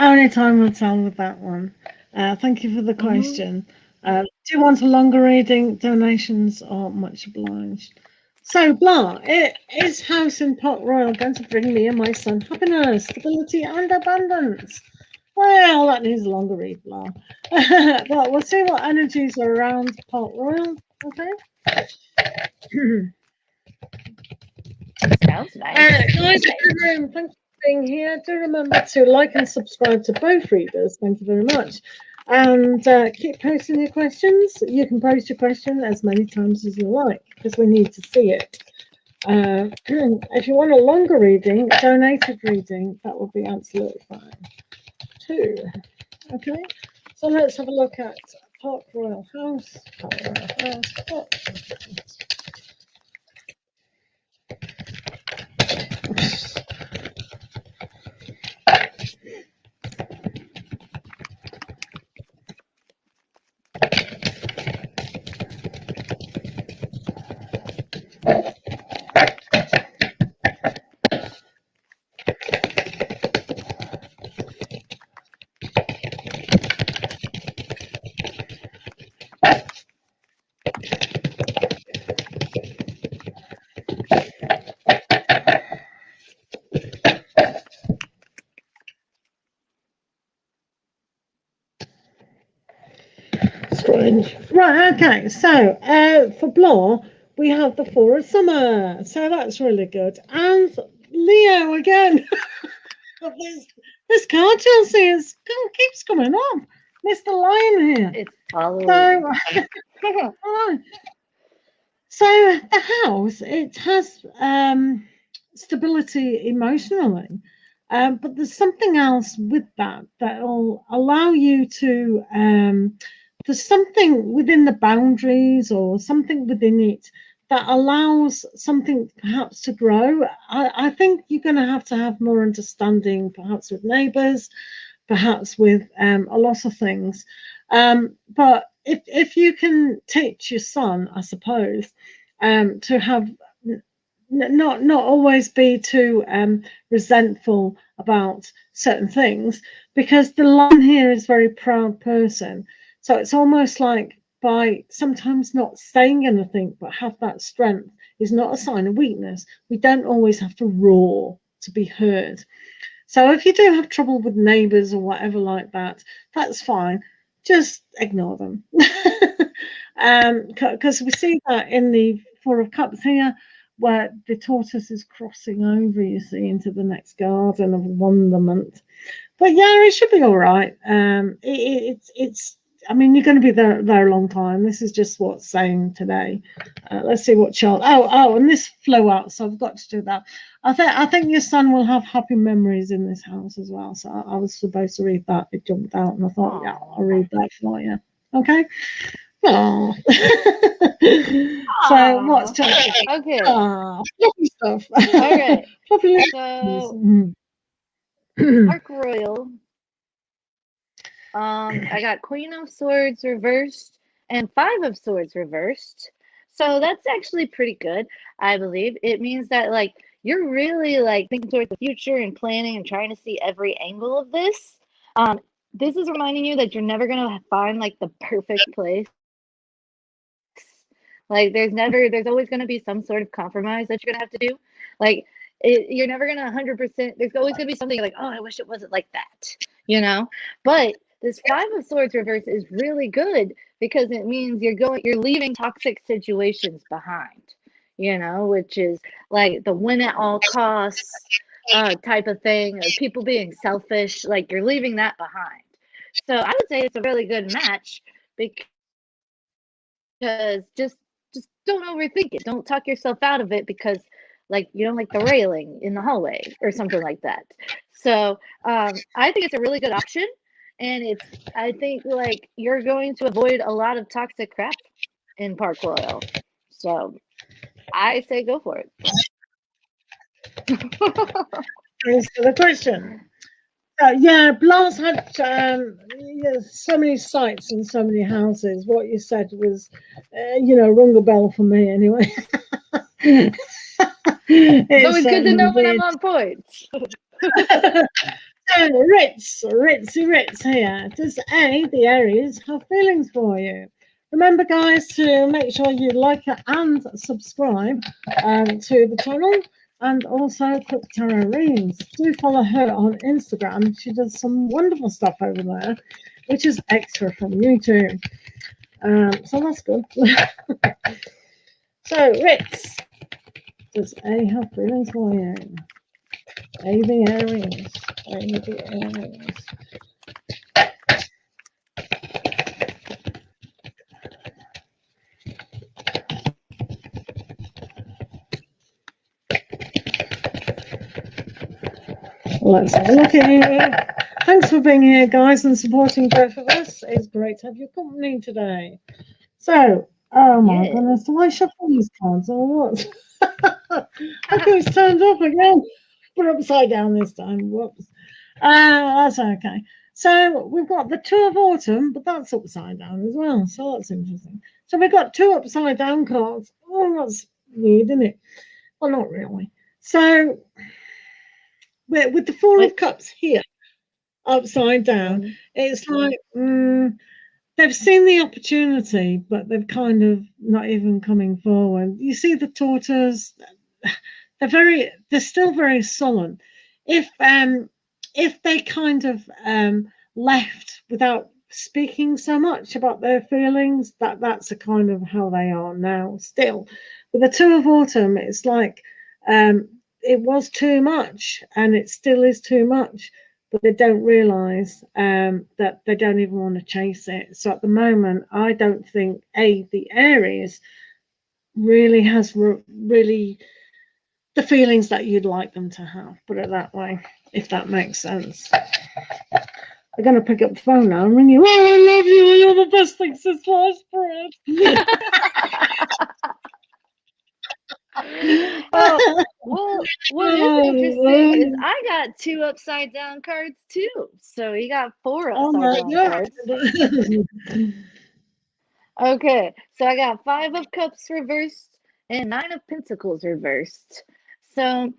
only time will tell with that one. Thank you for the question. Do you want a longer reading? Donations are much obliged. So, Blah, is House in Pot Royal going to bring me and my son happiness, stability, and abundance? Well, that needs a longer read, Blah. But we'll see what energies are around Pot Royal. Okay. Sounds nice. Guys, thank you for being here. Do remember to like and subscribe to both readers. Thank you very much. And keep posting your questions. You can post your question as many times as you like because we need to see it. If you want a longer reading, donated reading, that would be absolutely fine too. Okay, so let's have a look at Park Royal House. Park Royal House. Park Royal House. Strange. Right, okay, so for Blanc, we have the Four of Summer, so that's really good. And Leo again. this card, Chelsea, keeps coming up. Mr. Lion here. It's following. So the house, it has stability emotionally, but there's something else with that will allow you to. There's something within the boundaries or something within it that allows something perhaps to grow. I think you're going to have more understanding, perhaps with neighbours, perhaps with a lot of things. But if you can teach your son, I suppose, to have not always be too resentful about certain things, because the Lion here is a very proud person. So it's almost like by sometimes not saying anything but have that strength is not a sign of weakness. We don't always have to roar to be heard. So if you do have trouble with neighbours or whatever like that, that's fine. Just ignore them. Because we see that in the Four of Cups here, where the tortoise is crossing over, you see, into the next garden of wonderment. But yeah, it should be all right. It's I mean, you're going to be there a long time. This is just what's saying today. Let's see what Charles. Oh, and this flew out, so I've got to do that. I think your son will have happy memories in this house as well. So I was supposed to read that. It jumped out, and I thought, yeah, I'll read that for you. Okay. Oh. So what's Charles? Okay. Fluffy stuff. All right. Fluffy. So Park Royal. I got Queen of Swords reversed and Five of Swords reversed. So that's actually pretty good, I believe. It means that like you're really like thinking towards the future and planning and trying to see every angle of this. This is reminding you that you're never gonna find like the perfect place. Like there's always gonna be some sort of compromise that you're gonna have to do. Like you're never gonna 100%. There's always gonna be something like, oh, I wish it wasn't like that, you know. But this Five of Swords reverse is really good because it means you're leaving toxic situations behind, you know, which is like the win at all costs type of thing, or people being selfish. Like you're leaving that behind. So I would say it's a really good match because just don't overthink it. Don't talk yourself out of it because like you don't like the railing in the hallway or something like that. So I think it's a really good option. And I think like you're going to avoid a lot of toxic crap in Park Royal. So I say go for it. Thanks for the question. Yeah, Blas had so many sites and so many houses. What you said was, rung a bell for me anyway. It's always good to know when I'm on point. Ritz here. Does the Aries have feelings for you? Remember, guys, to make sure you like and subscribe to the channel. And also Quicktarotreads. Do follow her on Instagram. She does some wonderful stuff over there, which is extra from YouTube. So that's good. So, Ritz, does A have feelings for you? A the Aries. A the Aries. Let's have a look here. Thanks for being here, guys, and supporting both of us. It's great to have your company today. So, oh my goodness, do I shuffle these cards or what? Okay, it's turned up again. Put it upside down this time. Whoops. That's okay. So we've got the Two of Autumn, but that's upside down as well. So that's interesting. So we've got two upside down cards. Oh, that's weird, isn't it? Well, not really. So with the Four of Cups here, upside down, it's like they've seen the opportunity, but they've kind of not even coming forward. You see the tortoise, they're still very sullen. If they kind of left without speaking so much about their feelings, that's a kind of how they are now still. With the Two of Autumn, it's like it was too much and it still is too much, but they don't realize that they don't even want to chase it. So at the moment, I don't think the Aries really has really the feelings that you'd like them to have, put it that way, if that makes sense. I'm going to pick up the phone now and ring you. Oh, I love you. You're the best thing since last bread. Oh, well, what is interesting is I got two upside down cards too. So you got four upside down cards. Okay, so I got Five of Cups reversed and Nine of Pentacles reversed. So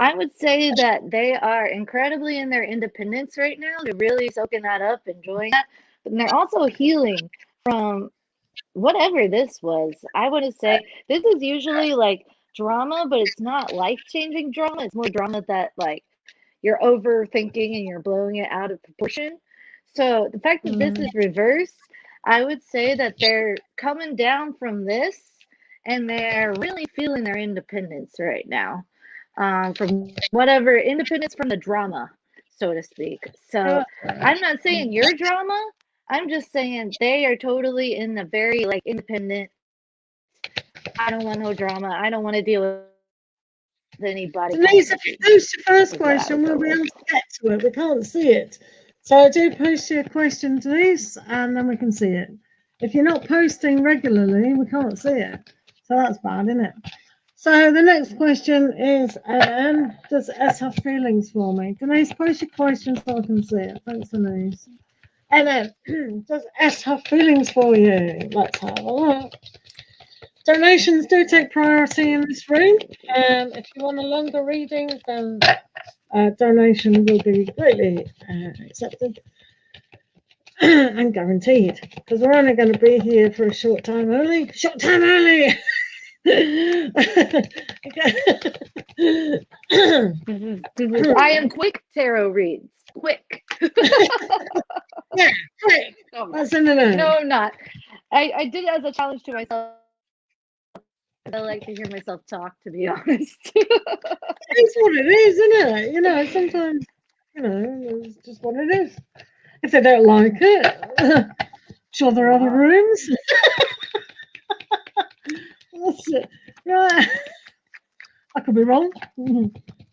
I would say that they are incredibly in their independence right now. They're really soaking that up, enjoying that. But they're also healing from whatever this was. I want to say this is usually like drama, but it's not life-changing drama. It's more drama that like you're overthinking and you're blowing it out of proportion. So the fact that this is reversed, I would say that they're coming down from this and they're really feeling their independence right now. From whatever independence from the drama, so to speak. So I'm not saying your drama. I'm just saying they are totally in the very like independent. I don't want no drama. I don't want to deal with anybody. Denise, if you post your first question, we'll be able to get to it. We can't see it. So do post your question, Denise, and then we can see it. If you're not posting regularly, we can't see it. So that's bad, isn't it? So the next question is, does S have feelings for me? Denise, post your question so I can see it. Thanks, Denise. And then, does S have feelings for you? Let's have a look. Donations do take priority in this room. If you want a longer reading, then donation will be greatly accepted and guaranteed. Because we're only going to be here for a short time only. Short time only! I am quick tarot reads. Quick. Yeah, quick. No, I'm not. I did it as a challenge to myself. I like to hear myself talk, to be honest. It's what it is, isn't it? You know, sometimes, you know, it's just what it is. If they don't like it, sure there are other rooms. That's it. Right. I could be wrong.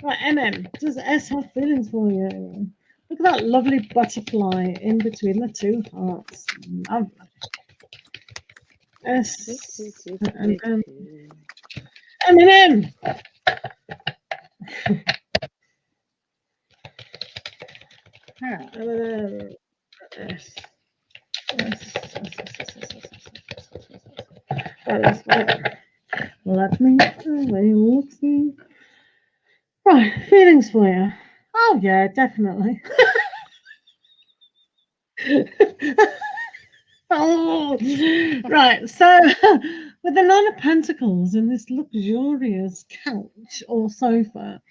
Right, MM, does S have feelings for you? Look at that lovely butterfly in between the two hearts. S and M. M&M. S. Let me see. Right, feelings for you. Oh yeah, definitely. Oh, right. So, with the Nine of Pentacles in this luxurious couch or sofa,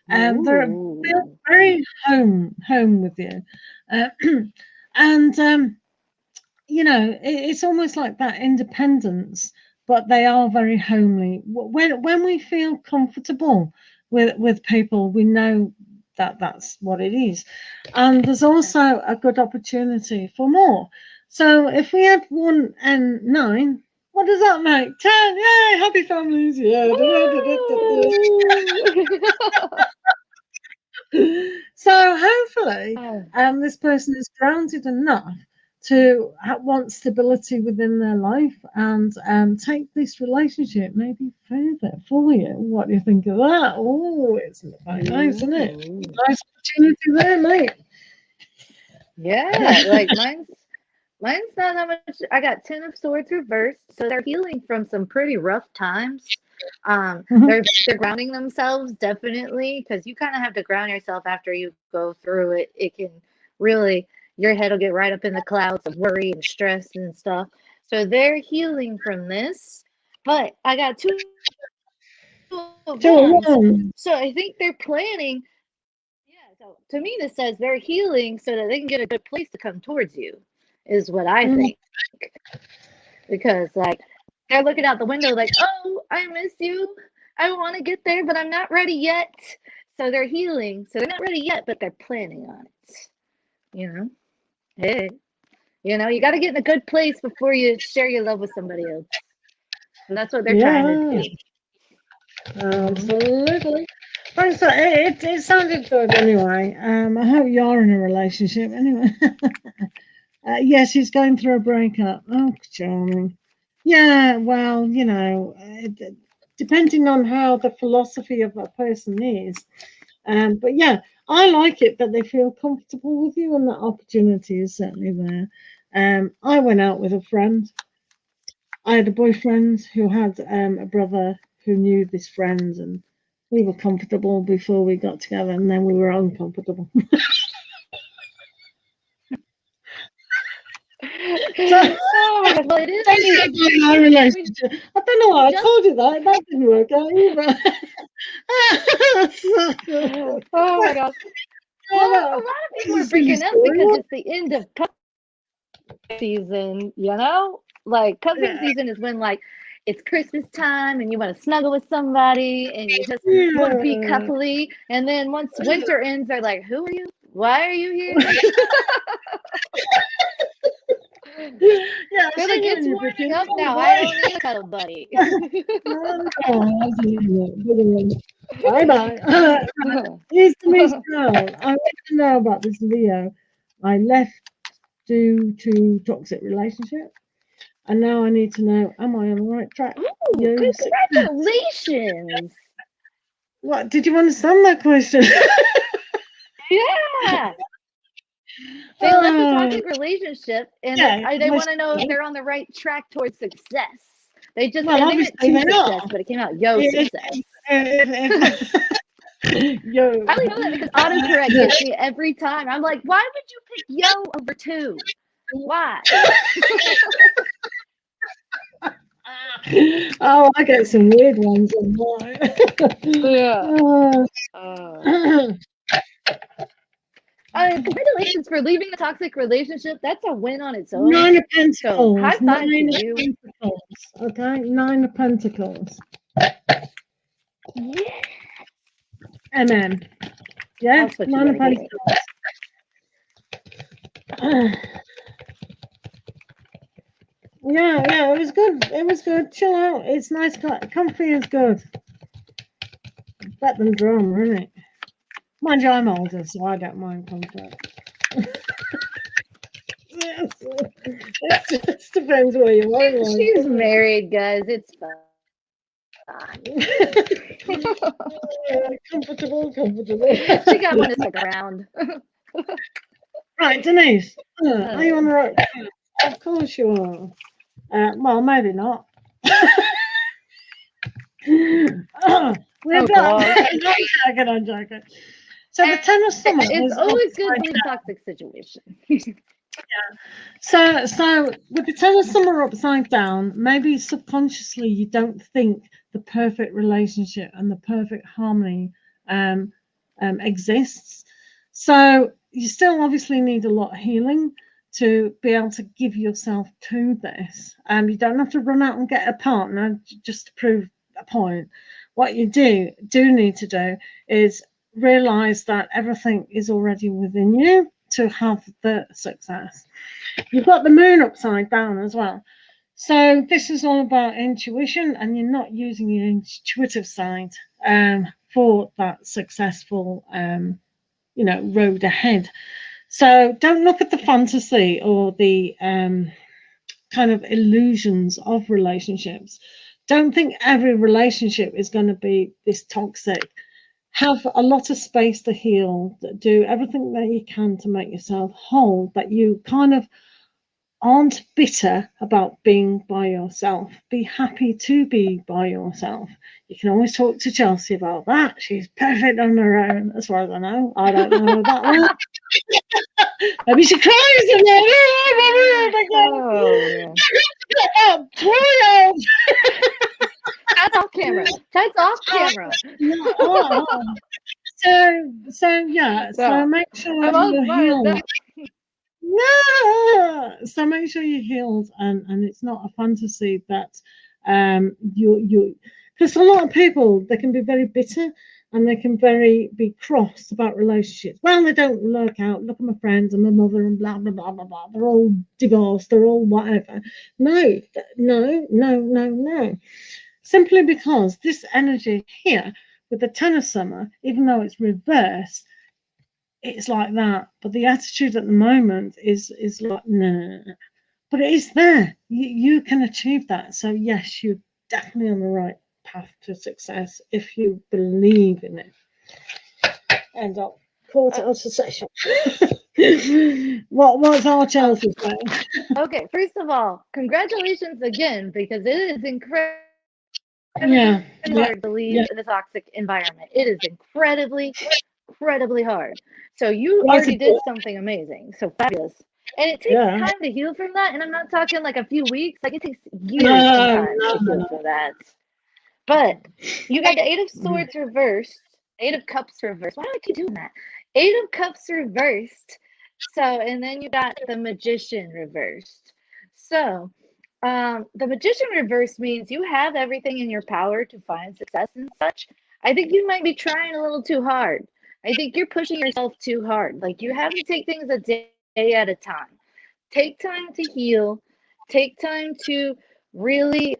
they're very home with you, and you know, it's almost like that independence, but they are very homely. When we feel comfortable with people, we know that that's what it is, and there's also a good opportunity for more. So if we had 1 and 9, what does that make? 10. Yay! Happy families. Yeah. So hopefully, Oh. this person is grounded enough to want stability within their life and take this relationship maybe further for you. What do you think of that? Oh, it's very nice, isn't it? Nice opportunity there, mate. Yeah, like mine's not that much. I got 10 of Swords reversed, so they're healing from some pretty rough times. They're grounding themselves definitely, because you kind of have to ground yourself after you go through it. It can really, your head will get right up in the clouds of worry and stress and stuff. So they're healing from this, but I got 2 of wands. So I think they're planning. Yeah, so to me this says they're healing so that they can get a good place to come towards you, is what I think. Because like they're looking out the window like, oh, I miss you. I want to get there, but I'm not ready yet. So they're healing. So they're not ready yet, but they're planning on it. You know? Hey. You know, you got to get in a good place before you share your love with somebody else. And that's what they're trying to do. Absolutely. Right, so it sounded good anyway. I hope you're in a relationship anyway. Yeah, she's going through a breakup. Oh, charming. Yeah, well, you know, depending on how the philosophy of that person is. But yeah, I like it that they feel comfortable with you, and that opportunity is certainly there. I went out with a friend. I had a boyfriend who had a brother who knew this friend, and we were comfortable before we got together, and then we were uncomfortable. Oh my God, well, it is my relationship. I don't know why I told you that. That didn't work out either. Oh my God. Well, a lot of people are freaking out because it's the end of cuffing season, you know? Like, cuffing season is when, like, it's Christmas time and you want to snuggle with somebody and you just want to be cuffly. And then once winter ends, they're like, who are you? Why are you here? Yeah, they're like, it's warming up now. I don't need a cuddle buddy. Bye bye. Here's the news now. I want to know about this Leo. I left due to toxic relationship, and now I need to know: am I on the right track? Ooh, congratulations! What did you understand that question? Yeah. They left a toxic relationship, and they want to know if they're on the right track towards success. They just they didn't success, but it came out success. Yo. I only know that because autocorrect gets me every time. I'm like, why would you pick yo over 2? Why? Oh, I get some weird ones online. Congratulations for leaving the toxic relationship. That's a win on its own. 9 of Pentacles. So, high five to you. Pentacles. Okay, 9 of Pentacles. Yeah. MM. Yeah, 9 of Pentacles. Yeah, it was good. It was good. Chill out. It's nice. Comfy is good. Better than drama, isn't it? Mind you, I'm older, so I don't mind comfort. It just depends where you are. She's married, guys. It's fine. Comfortable. She got one to stick around. Right, Denise. Are you on the right path? Of course you are. Well, maybe not. I'm joking. So the 10 of Summer. It's always good to leave a toxic situation. So with the 10 of Summer upside down, maybe subconsciously you don't think the perfect relationship and the perfect harmony exists. So you still obviously need a lot of healing to be able to give yourself to this. You don't have to run out and get a partner just to prove a point. What you do need to do is realize that everything is already within you to have the success. You've got the moon upside down as well. So this is all about intuition, and you're not using your intuitive side for that successful road ahead. So don't look at the fantasy or the kind of illusions of relationships. Don't think every relationship is going to be this toxic. Have a lot of space to heal. Do everything that you can to make yourself whole, that you kind of aren't bitter about being by yourself. Be happy to be by yourself. You can always talk to Chelsea about that. She's perfect on her own, as far as I know. I don't know about that. Maybe she cries and then, Oh, yeah. That's off camera. That's off camera. So make sure you're healed. No, so make sure you're healed, and it's not a fantasy that you because a lot of people, they can be very bitter and they can be cross about relationships. Well, they don't work out. Look at my friends and my mother and blah blah blah blah blah. They're all divorced. They're all whatever. No. Simply because this energy here with the Ten of Summer, even though it's reversed, it's like that. But the attitude at the moment is like, no. But it is there. You can achieve that. So yes, you're definitely on the right path to success if you believe in it. And I'll call it a session. What's our Chelsea saying? Okay, first of all, congratulations again, because it is incredibly hard to leave in a toxic environment. It is incredibly hard. So you already did something amazing. So fabulous. And it takes time to heal from that. And I'm not talking like a few weeks. Like, it takes years sometimes to heal from that. But you got the Eight of Swords reversed, Eight of Cups reversed. Why do I keep doing that? Eight of Cups reversed. So, and then you got the Magician reversed. So, the Magician reversed means you have everything in your power to find success and such. I think you might be trying a little too hard. I think you're pushing yourself too hard. Like, you have to take things a day at a time. Take time to heal. Take time to really,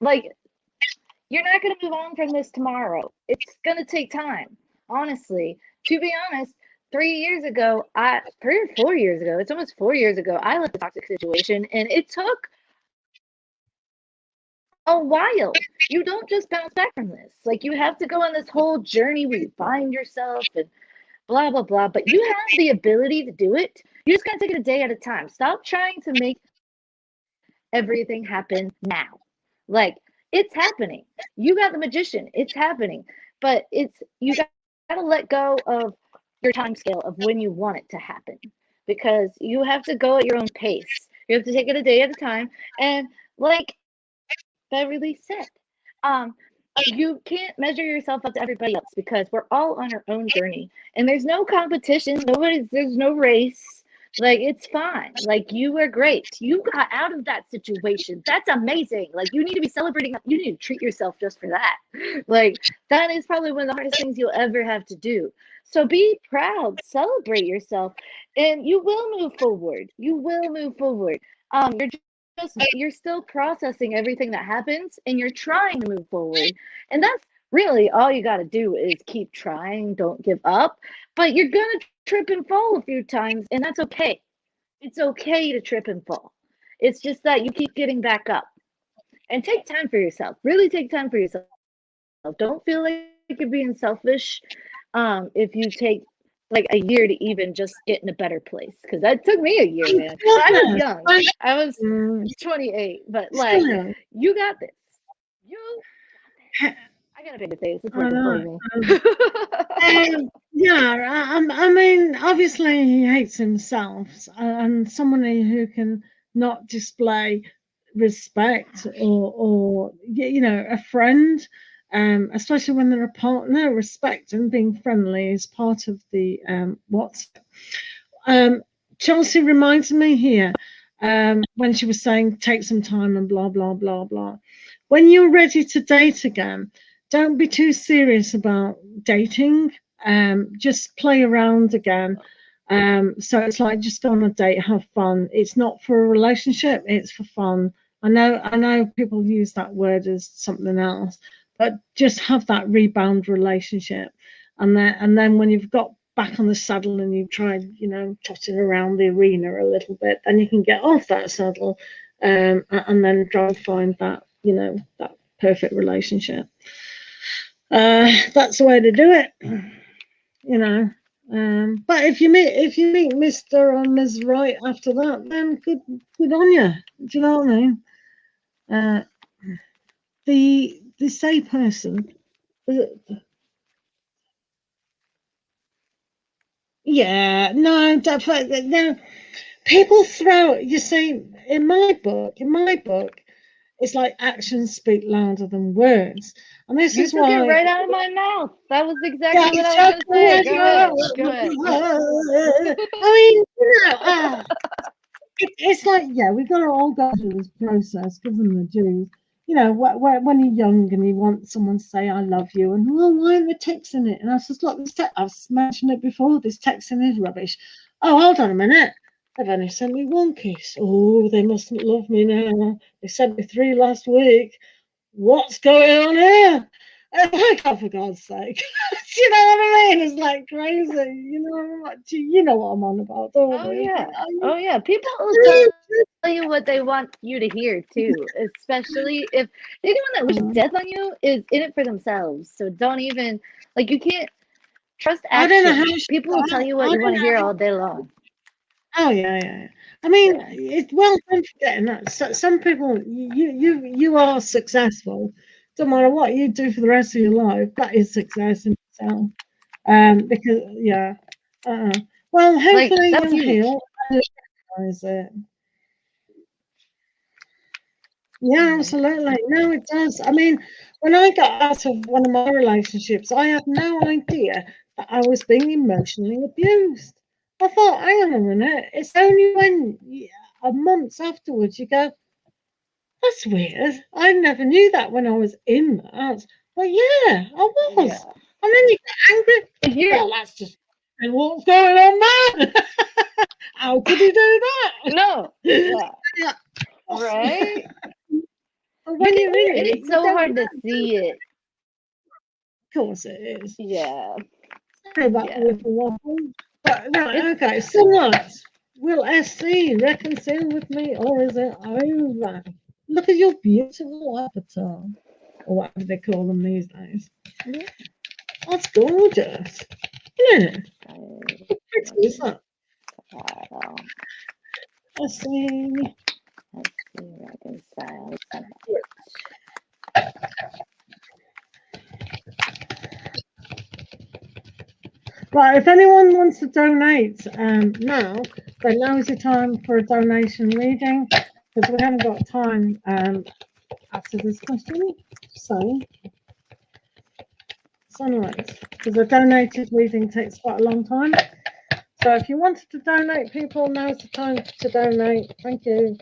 like, you're not going to move on from this tomorrow. It's going to take time. Honestly, to be honest, 3 years ago, 3 or 4 years ago, it's almost 4 years ago, I left a toxic situation, and it took a while. You don't just bounce back from this. Like, you have to go on this whole journey where you find yourself and blah, blah, blah. But you have the ability to do it. You just got to take it a day at a time. Stop trying to make everything happen now. Like, it's happening. You got the Magician. It's happening. But you got to let go of your time scale of when you want it to happen, because you have to go at your own pace. You have to take it a day at a time. And like Beverly said, you can't measure yourself up to everybody else, because we're all on our own journey, and there's no competition. There's no race. Like, it's fine. Like, you are great. You got out of that situation. That's amazing. Like, you need to be celebrating. You need to treat yourself just for that. Like, that is probably one of the hardest things you'll ever have to do. So be proud, celebrate yourself, and you will move forward. You will move forward. You're still processing everything that happens, and you're trying to move forward. And that's really all you got to do, is keep trying. Don't give up. But you're going to trip and fall a few times, and that's okay. It's okay to trip and fall. It's just that you keep getting back up. And take time for yourself. Really take time for yourself. Don't feel like you're being selfish if you take like a year to even just get in a better place, because that took me a year, man. I was young. I was 28, but like, you got this. You got this. I got a bigger face. It's working for me. I mean, obviously he hates himself, and somebody who can not display respect or a friend, especially when they're a partner. Respect and being friendly is part of the Chelsea reminds me here when she was saying take some time and blah blah blah blah. When you're ready to date again, don't be too serious about dating. Just play around again. So it's like, just go on a date, have fun. It's not for a relationship, it's for fun. I know people use that word as something else, but just have that rebound relationship. And then when you've got back on the saddle and you've tried, trotting around the arena a little bit, then you can get off that saddle and then try and find that, that perfect relationship. That's the way to do it, But if you meet Mr. or Ms. Right after that, then good on you. Do you know what I mean? The say person. Yeah, no, definitely no. People throw. You see, in my book, it's like actions speak louder than words, and this is took why. It right out of my mouth. That was exactly what I was going to say. Go ahead. I mean, it's like, yeah, we've got to all go through this process, give them the dues. When you're young and you want someone to say, I love you, and, well, why aren't the texts in it? And I said, look, I've mentioned it before, this texting is rubbish. Oh, hold on a minute. They've only sent me one kiss. Oh, they mustn't love me now. They sent me 3 last week. What's going on here? Oh, for God's sake. You know what I mean? It's like crazy. You know what I'm on about, don't you? Oh, yeah. People will tell you what they want you to hear, too. Especially if anyone that wishes death on you is in it for themselves. So don't even, you can't trust action. I don't know how people will tell you what you want to hear all day long. Oh, yeah. I mean, it's well done forgetting that. So, some people, you are successful. Don't matter what you do for the rest of your life, that is success in itself. Because well, hopefully you'll heal and recognize it. Yeah, absolutely. No, it does. I mean, when I got out of one of my relationships, I had no idea that I was being emotionally abused. I thought, hang on a minute, it's only when months afterwards you go, that's weird. I never knew that when I was in that. But yeah, I was. Yeah. And then you get angry. Well, that's just what's going on, man? How could he do that? No. Yeah. Right? But when you're in it, it's so hard to see it. Of course it is. Yeah. Sorry about the little waffle. But no, okay, so what? Will SC reconcile with me, or is it over? Look at your beautiful avatar, or whatever they call them these days. Yeah. That's gorgeous. Yeah. How pretty is that? Let's see. Reconcile. Right, if anyone wants to donate now, then now is the time for a donation reading, because we haven't got time after this question. So nice, because a donated reading takes quite a long time. So if you wanted to donate, people, now's the time to donate. Thank you.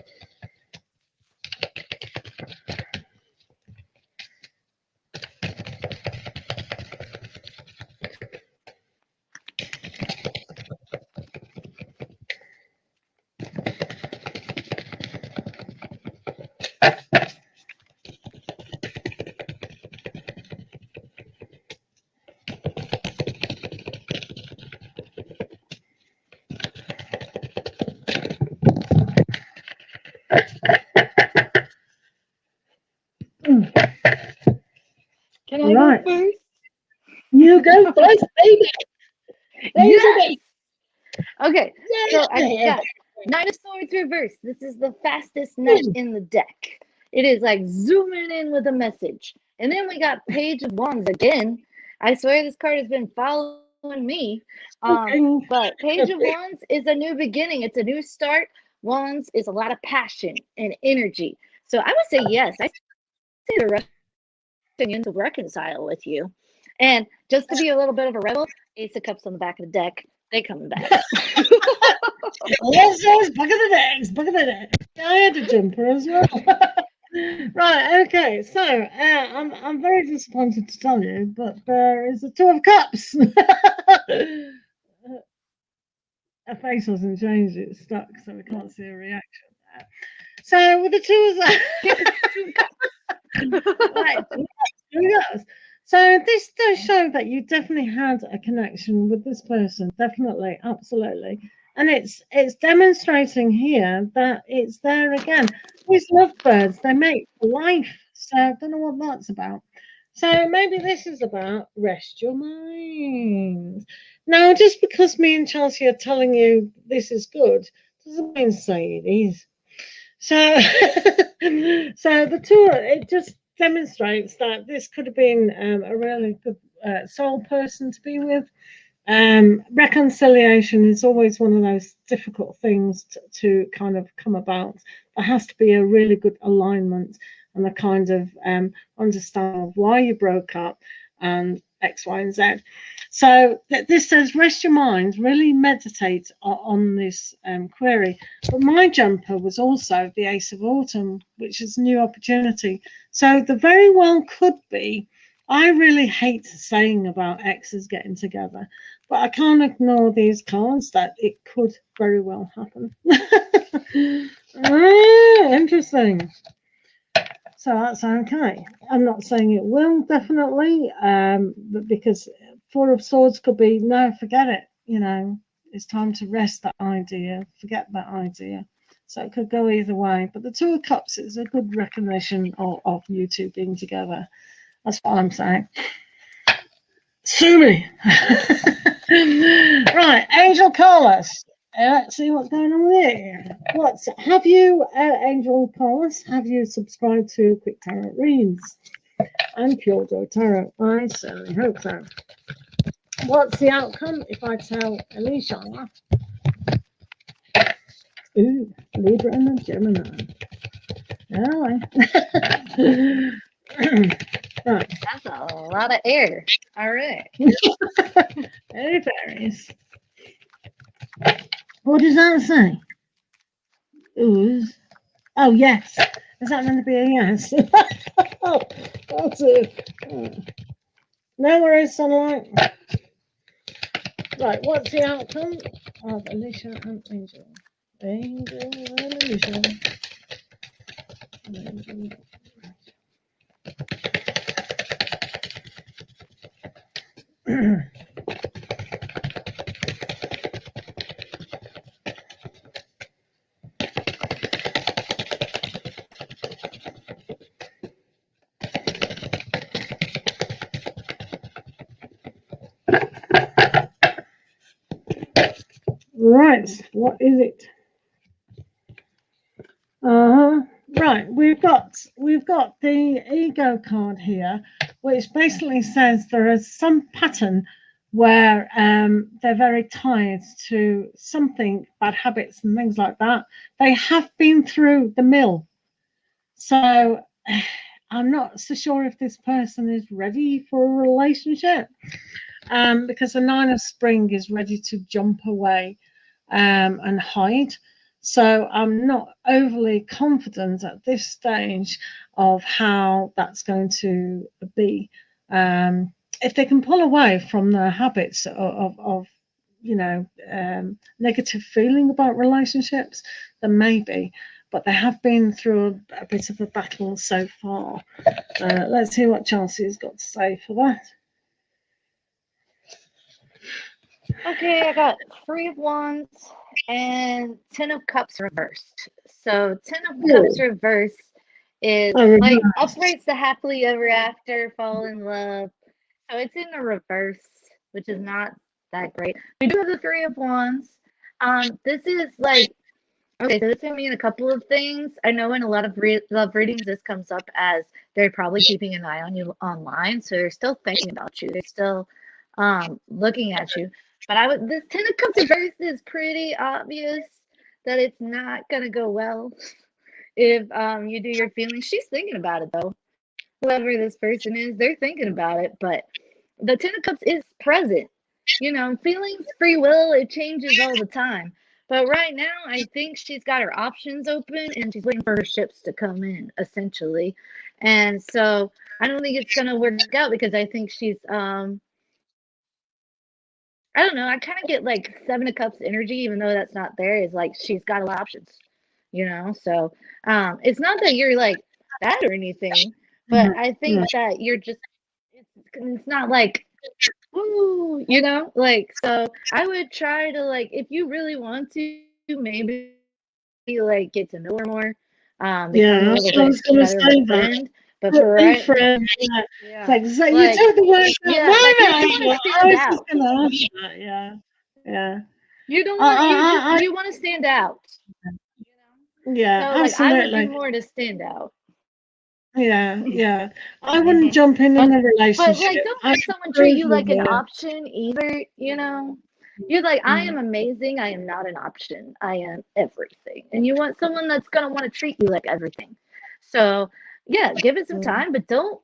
Can I go first? You go first, baby. Yes. Okay, so I got Nine of Swords reversed. This is the fastest knight in the deck. It is like zooming in with a message. And then we got Page of Wands again. I swear this card has been following me. But Page of Wands is a new beginning. It's a new start. Wands is a lot of passion and energy. So I would say yes. I say the rest to reconcile with you. And just to be a little bit of a rebel, Ace of Cups on the back of the deck. They coming back. Yes, back of the deck. I had a jumper as well. Right, okay, so I'm very disappointed to tell you, but there is a Two of Cups. Her face hasn't changed, it's stuck, so we can't see a reaction there. So with the Two of Cups, right, Two of Cups. So this does show that you definitely had a connection with this person, definitely, absolutely. And it's demonstrating here that it's there again. These lovebirds, they make life. So I don't know what that's about. So maybe this is about rest your mind. Now, just because me and Chelsea are telling you this is good, doesn't mean to say it is. So, so the tour, it just demonstrates that this could have been a really good soul person to be with. Reconciliation is always one of those difficult things to kind of come about. There has to be a really good alignment and a kind of understanding of why you broke up and X, Y, and Z. So this says, rest your mind, really meditate on this query. But my jumper was also the Ace of Autumn, which is new opportunity. So the very well could be, I really hate saying about exes getting together, but I can't ignore these cards that it could very well happen. Interesting. So that's okay. I'm not saying it will, definitely, but because Four of Swords could be, no, forget it. You know, it's time to rest that idea, forget that idea. So it could go either way. But the Two of Cups is a good recognition of you two being together. That's what I'm saying. Sue me. Right, Angel Carlos. Let's see what's going on here. Have you, Angel Carlos, have you subscribed to Quicktarotreads and Pure Tarot? I certainly hope so. What's the outcome if I tell Alicia? Ooh, Libra and a Gemini. Oh, right. That's a lot of air. All right. Very various. What does that say? Ooh. Oh, yes. Is that meant to be a yes? Oh, that's it. No worries, sunlight. Right, what's the outcome of Alicia and Angel? Angel and Alicia. Right, what is it? Right, we've got the ego card here, which basically says there is some pattern where they're very tied to something, bad habits and things like that. They have been through the mill. So I'm not so sure if this person is ready for a relationship, because the Nine of Spring is ready to jump away and hide. So I'm not overly confident at this stage of how that's going to be. If they can pull away from their habits of negative feeling about relationships, then maybe. But they have been through a bit of a battle so far. Let's see what Chelsea's got to say for that. Okay, I got Three of Wands and Ten of Cups reversed. So Ten of Cups reversed is like uprates the happily ever after, fall in love. So it's in the reverse, which is not that great. We do have the Three of Wands. This is like, okay, so this can mean a couple of things. I know in a lot of love readings, this comes up as they're probably keeping an eye on you online. So they're still thinking about you. They're still looking at you. But this Ten of Cups reverse is pretty obvious that it's not gonna go well if you do your feelings. She's thinking about it though. Whoever this person is, they're thinking about it. But the Ten of Cups is present. You know, feelings, free will, it changes all the time. But right now, I think she's got her options open and she's waiting for her ships to come in, essentially. And so I don't think it's gonna work out because I think she's I don't know. I kind of get like Seven of Cups energy, even though that's not there. Is like she's got a lot of options, you know. So it's not that you're like bad or anything, but I think that you're just it's and it's not like, ooh, you know, like, so I would try to, like, if you really want to, maybe like get to know her more, become a Yeah, little I bit was going to better of a say that. friend. But for Be right, friends. Yeah. yeah, Like, so you like, took the words out yeah, my like you mouth. don't want to I stand was just out. going to ask that. Yeah. Yeah. You don't want I, you want to stand out. You yeah, know? So like I would do absolutely. more to stand out. Yeah. Yeah. I wouldn't Mhm. jump in a But like, relationship. don't I let someone treat approve you of like an it. option either, you know? You're like, I Mm. am amazing. I am not an option. I am everything. And you want someone that's gonna want to treat you like everything. So yeah, give it some Mm. time, but don't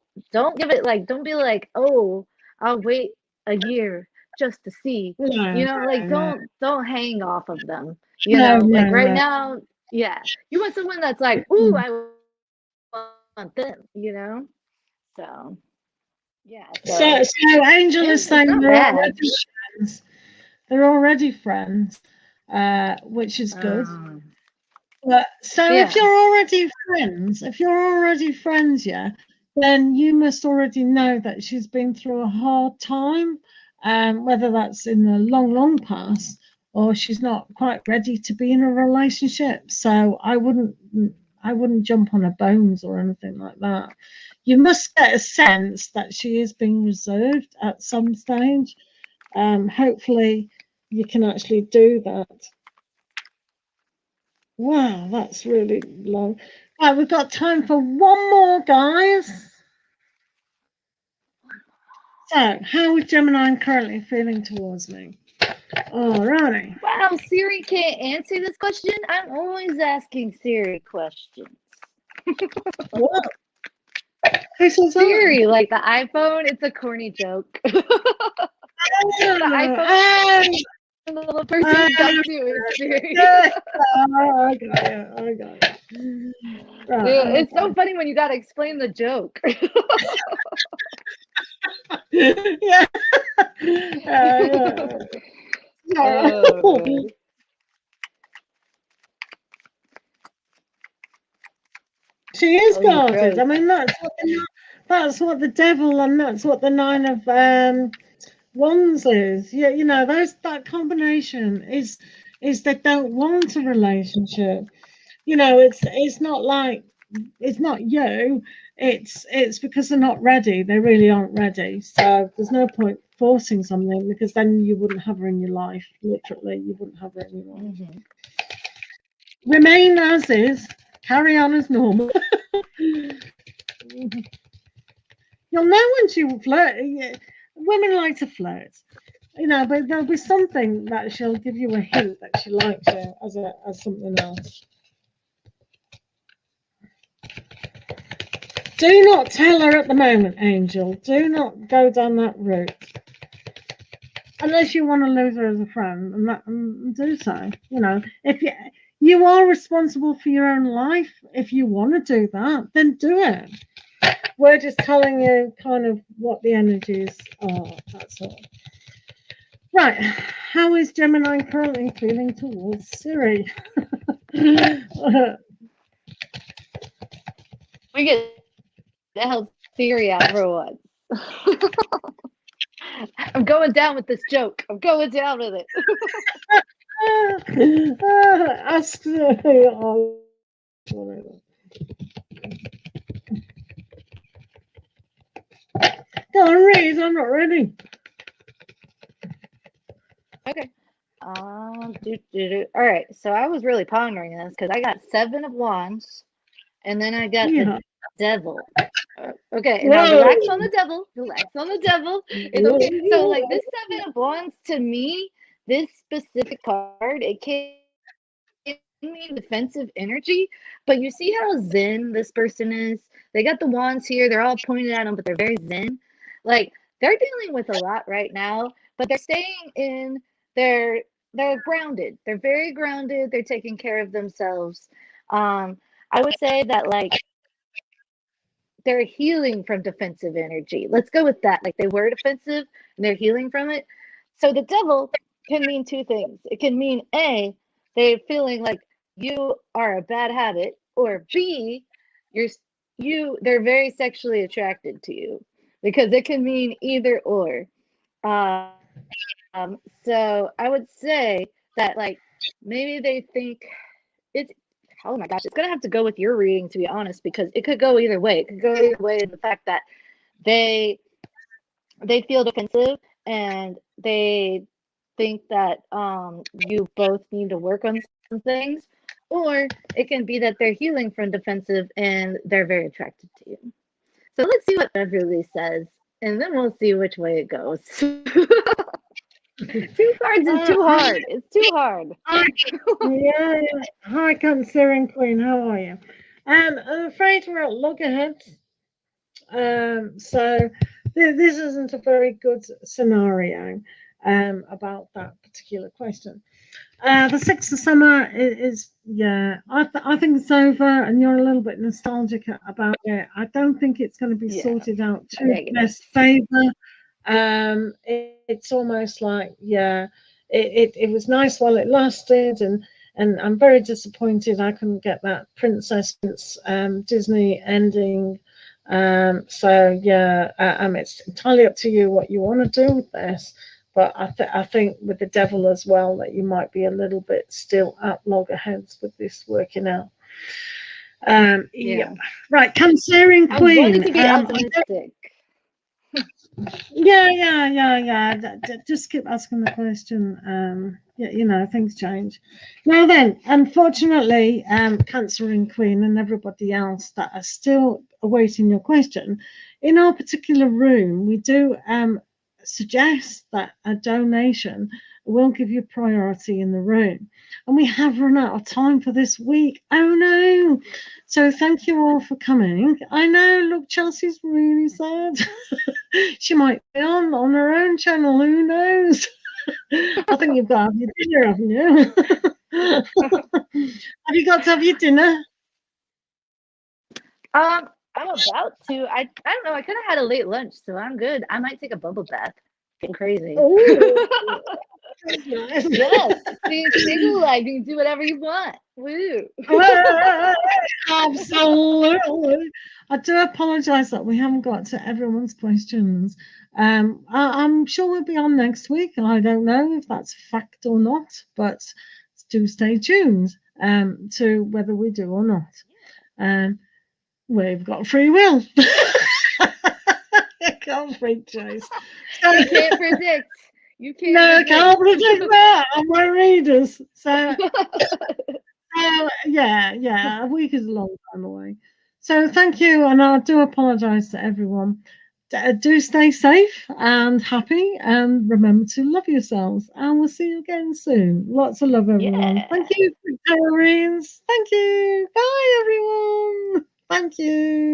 give it like, don't be like, oh, I'll wait a year just to see. No, You know, like no, don't hang off of them. You no, know, no, like right no. now, yeah. You want someone that's like, ooh, Mm. I want them, you know? So yeah, so So Angel is it's saying not they're bad. already friends. They're already friends, which is good. Um, But so yeah. if you're already friends, yeah, then you must already know that she's been through a hard time, whether that's in the long, long past or she's not quite ready to be in a relationship. So I wouldn't jump on her bones or anything like that. You must get a sense that she is being reserved at some stage. Hopefully, you can actually do that. Wow, that's really long. Right, we've got time for one more, guys. So, how is Gemini currently feeling towards me? Alrighty. Wow, Siri can't answer this question. I'm always asking Siri questions. What? Who says that? Siri, like the iPhone, it's a corny joke. The iPhone, Oh, the little person oh, you talk to is Siri. yeah. Oh, I got it. I got it. Right, It's so okay. funny when you gotta explain the joke. Yeah. Yeah. Oh Yeah. god. She is Oh, you guarded. froze. I mean, that's what the devil and that's what the nine of wands is. Yeah, you know, those that combination is they don't want a relationship. You know, it's not like it's not you. It's because they're not ready. They really aren't ready. So there's no point forcing something because then you wouldn't have her in your life. Literally, you wouldn't have her in your life. Mhm. Remain as is. Carry on as normal. You'll know when she flirt. Women like to flirt, you know, but there'll be something that she'll give you a hint that she likes you as something else. Do not tell her at the moment, Angel. Do not go down that route. Unless you want to lose her as a friend, and do so. You know, if you are responsible for your own life, if you want to do that, then do it. We're just telling you kind of what the energies are. That's all. Right. How is Gemini currently feeling towards Siri? We get the hell Siri out for once. I'm going down with this joke. I'm going down with it. Ask Siri. Oh, go on, read. I'm not ready. Okay. All right. So I was really pondering this because I got 7 of Wands, and then I got Yeah. the Devil. Okay. And now Whoa. relax on the Devil. Relax on the Devil. It's okay. So like this 7 of Wands to me, this specific card, it can mean defensive energy, but you see how zen this person is? They got the wands here, they're all pointed at them, but they're very zen. Like they're dealing with a lot right now, but they're staying in their they're grounded. They're very grounded. They're taking care of themselves. I would say that like they're healing from defensive energy. Let's go with that. Like they were defensive and they're healing from it. So the devil can mean two things. It can mean A, they're feeling like you are a bad habit, or B, you're they're very sexually attracted to you. because it can mean either or. So I would say that like maybe they think it's oh my gosh, it's gonna have to go with your reading to be honest, because it could go either way. It could go either way in the fact that they they feel defensive and they think that you both need to work on some things, or it can be that they're healing from defensive and they're very attracted to you. So let's see what Beverly says, and then we'll see which way it goes. 2 cards is too hard. It's too hard. Yeah. Hi, Cancerian Queen. How are you? I'm afraid we're at loggerheads. So this isn't a very good scenario about that particular question. The 6th of summer is yeah. I think it's over, and you're a little bit nostalgic about it. I don't think it's going to be sorted out to best favor. It's almost like it was nice while it lasted, and I'm very disappointed I couldn't get that Princess Disney ending. So yeah, it's entirely up to you what you want to do with this. But I think with the devil as well that you might be a little bit still at loggerheads with this working out. Yeah. Right, Cancerian Queen. I wanted to be optimistic. Yeah. Just keep asking the question. Yeah, things change. Now then, unfortunately, Cancerian Queen and everybody else that are still awaiting your question, in our particular room, we do suggest that a donation will give you priority in the room, and we have run out of time for this week. Oh no! So thank you all for coming. I know, look, Chelsea's really sad. She might be on her own channel, who knows? I think you've got to have your dinner, haven't you? Have you got to have your dinner? I'm about to. I don't know. I kind of had a late lunch, so I'm good. I might take a bubble bath. Getting crazy. Nice. Yes. Being single life, you can do whatever you want. Woo. Absolutely. I do apologise that we haven't got to everyone's questions. I'm sure we'll be on next week, and I don't know if that's a fact or not, but do stay tuned to whether we do or not. We've got free will. I can't free choice. You can't predict. You can't. No, I can't predict that. I'm my readers. So yeah, a week is a long time away. So thank you, and I do apologise to everyone. Do stay safe and happy, and remember to love yourselves. And we'll see you again soon. Lots of love, everyone. Yeah. Thank you, Victorians. Thank you. Bye, everyone. Thank you.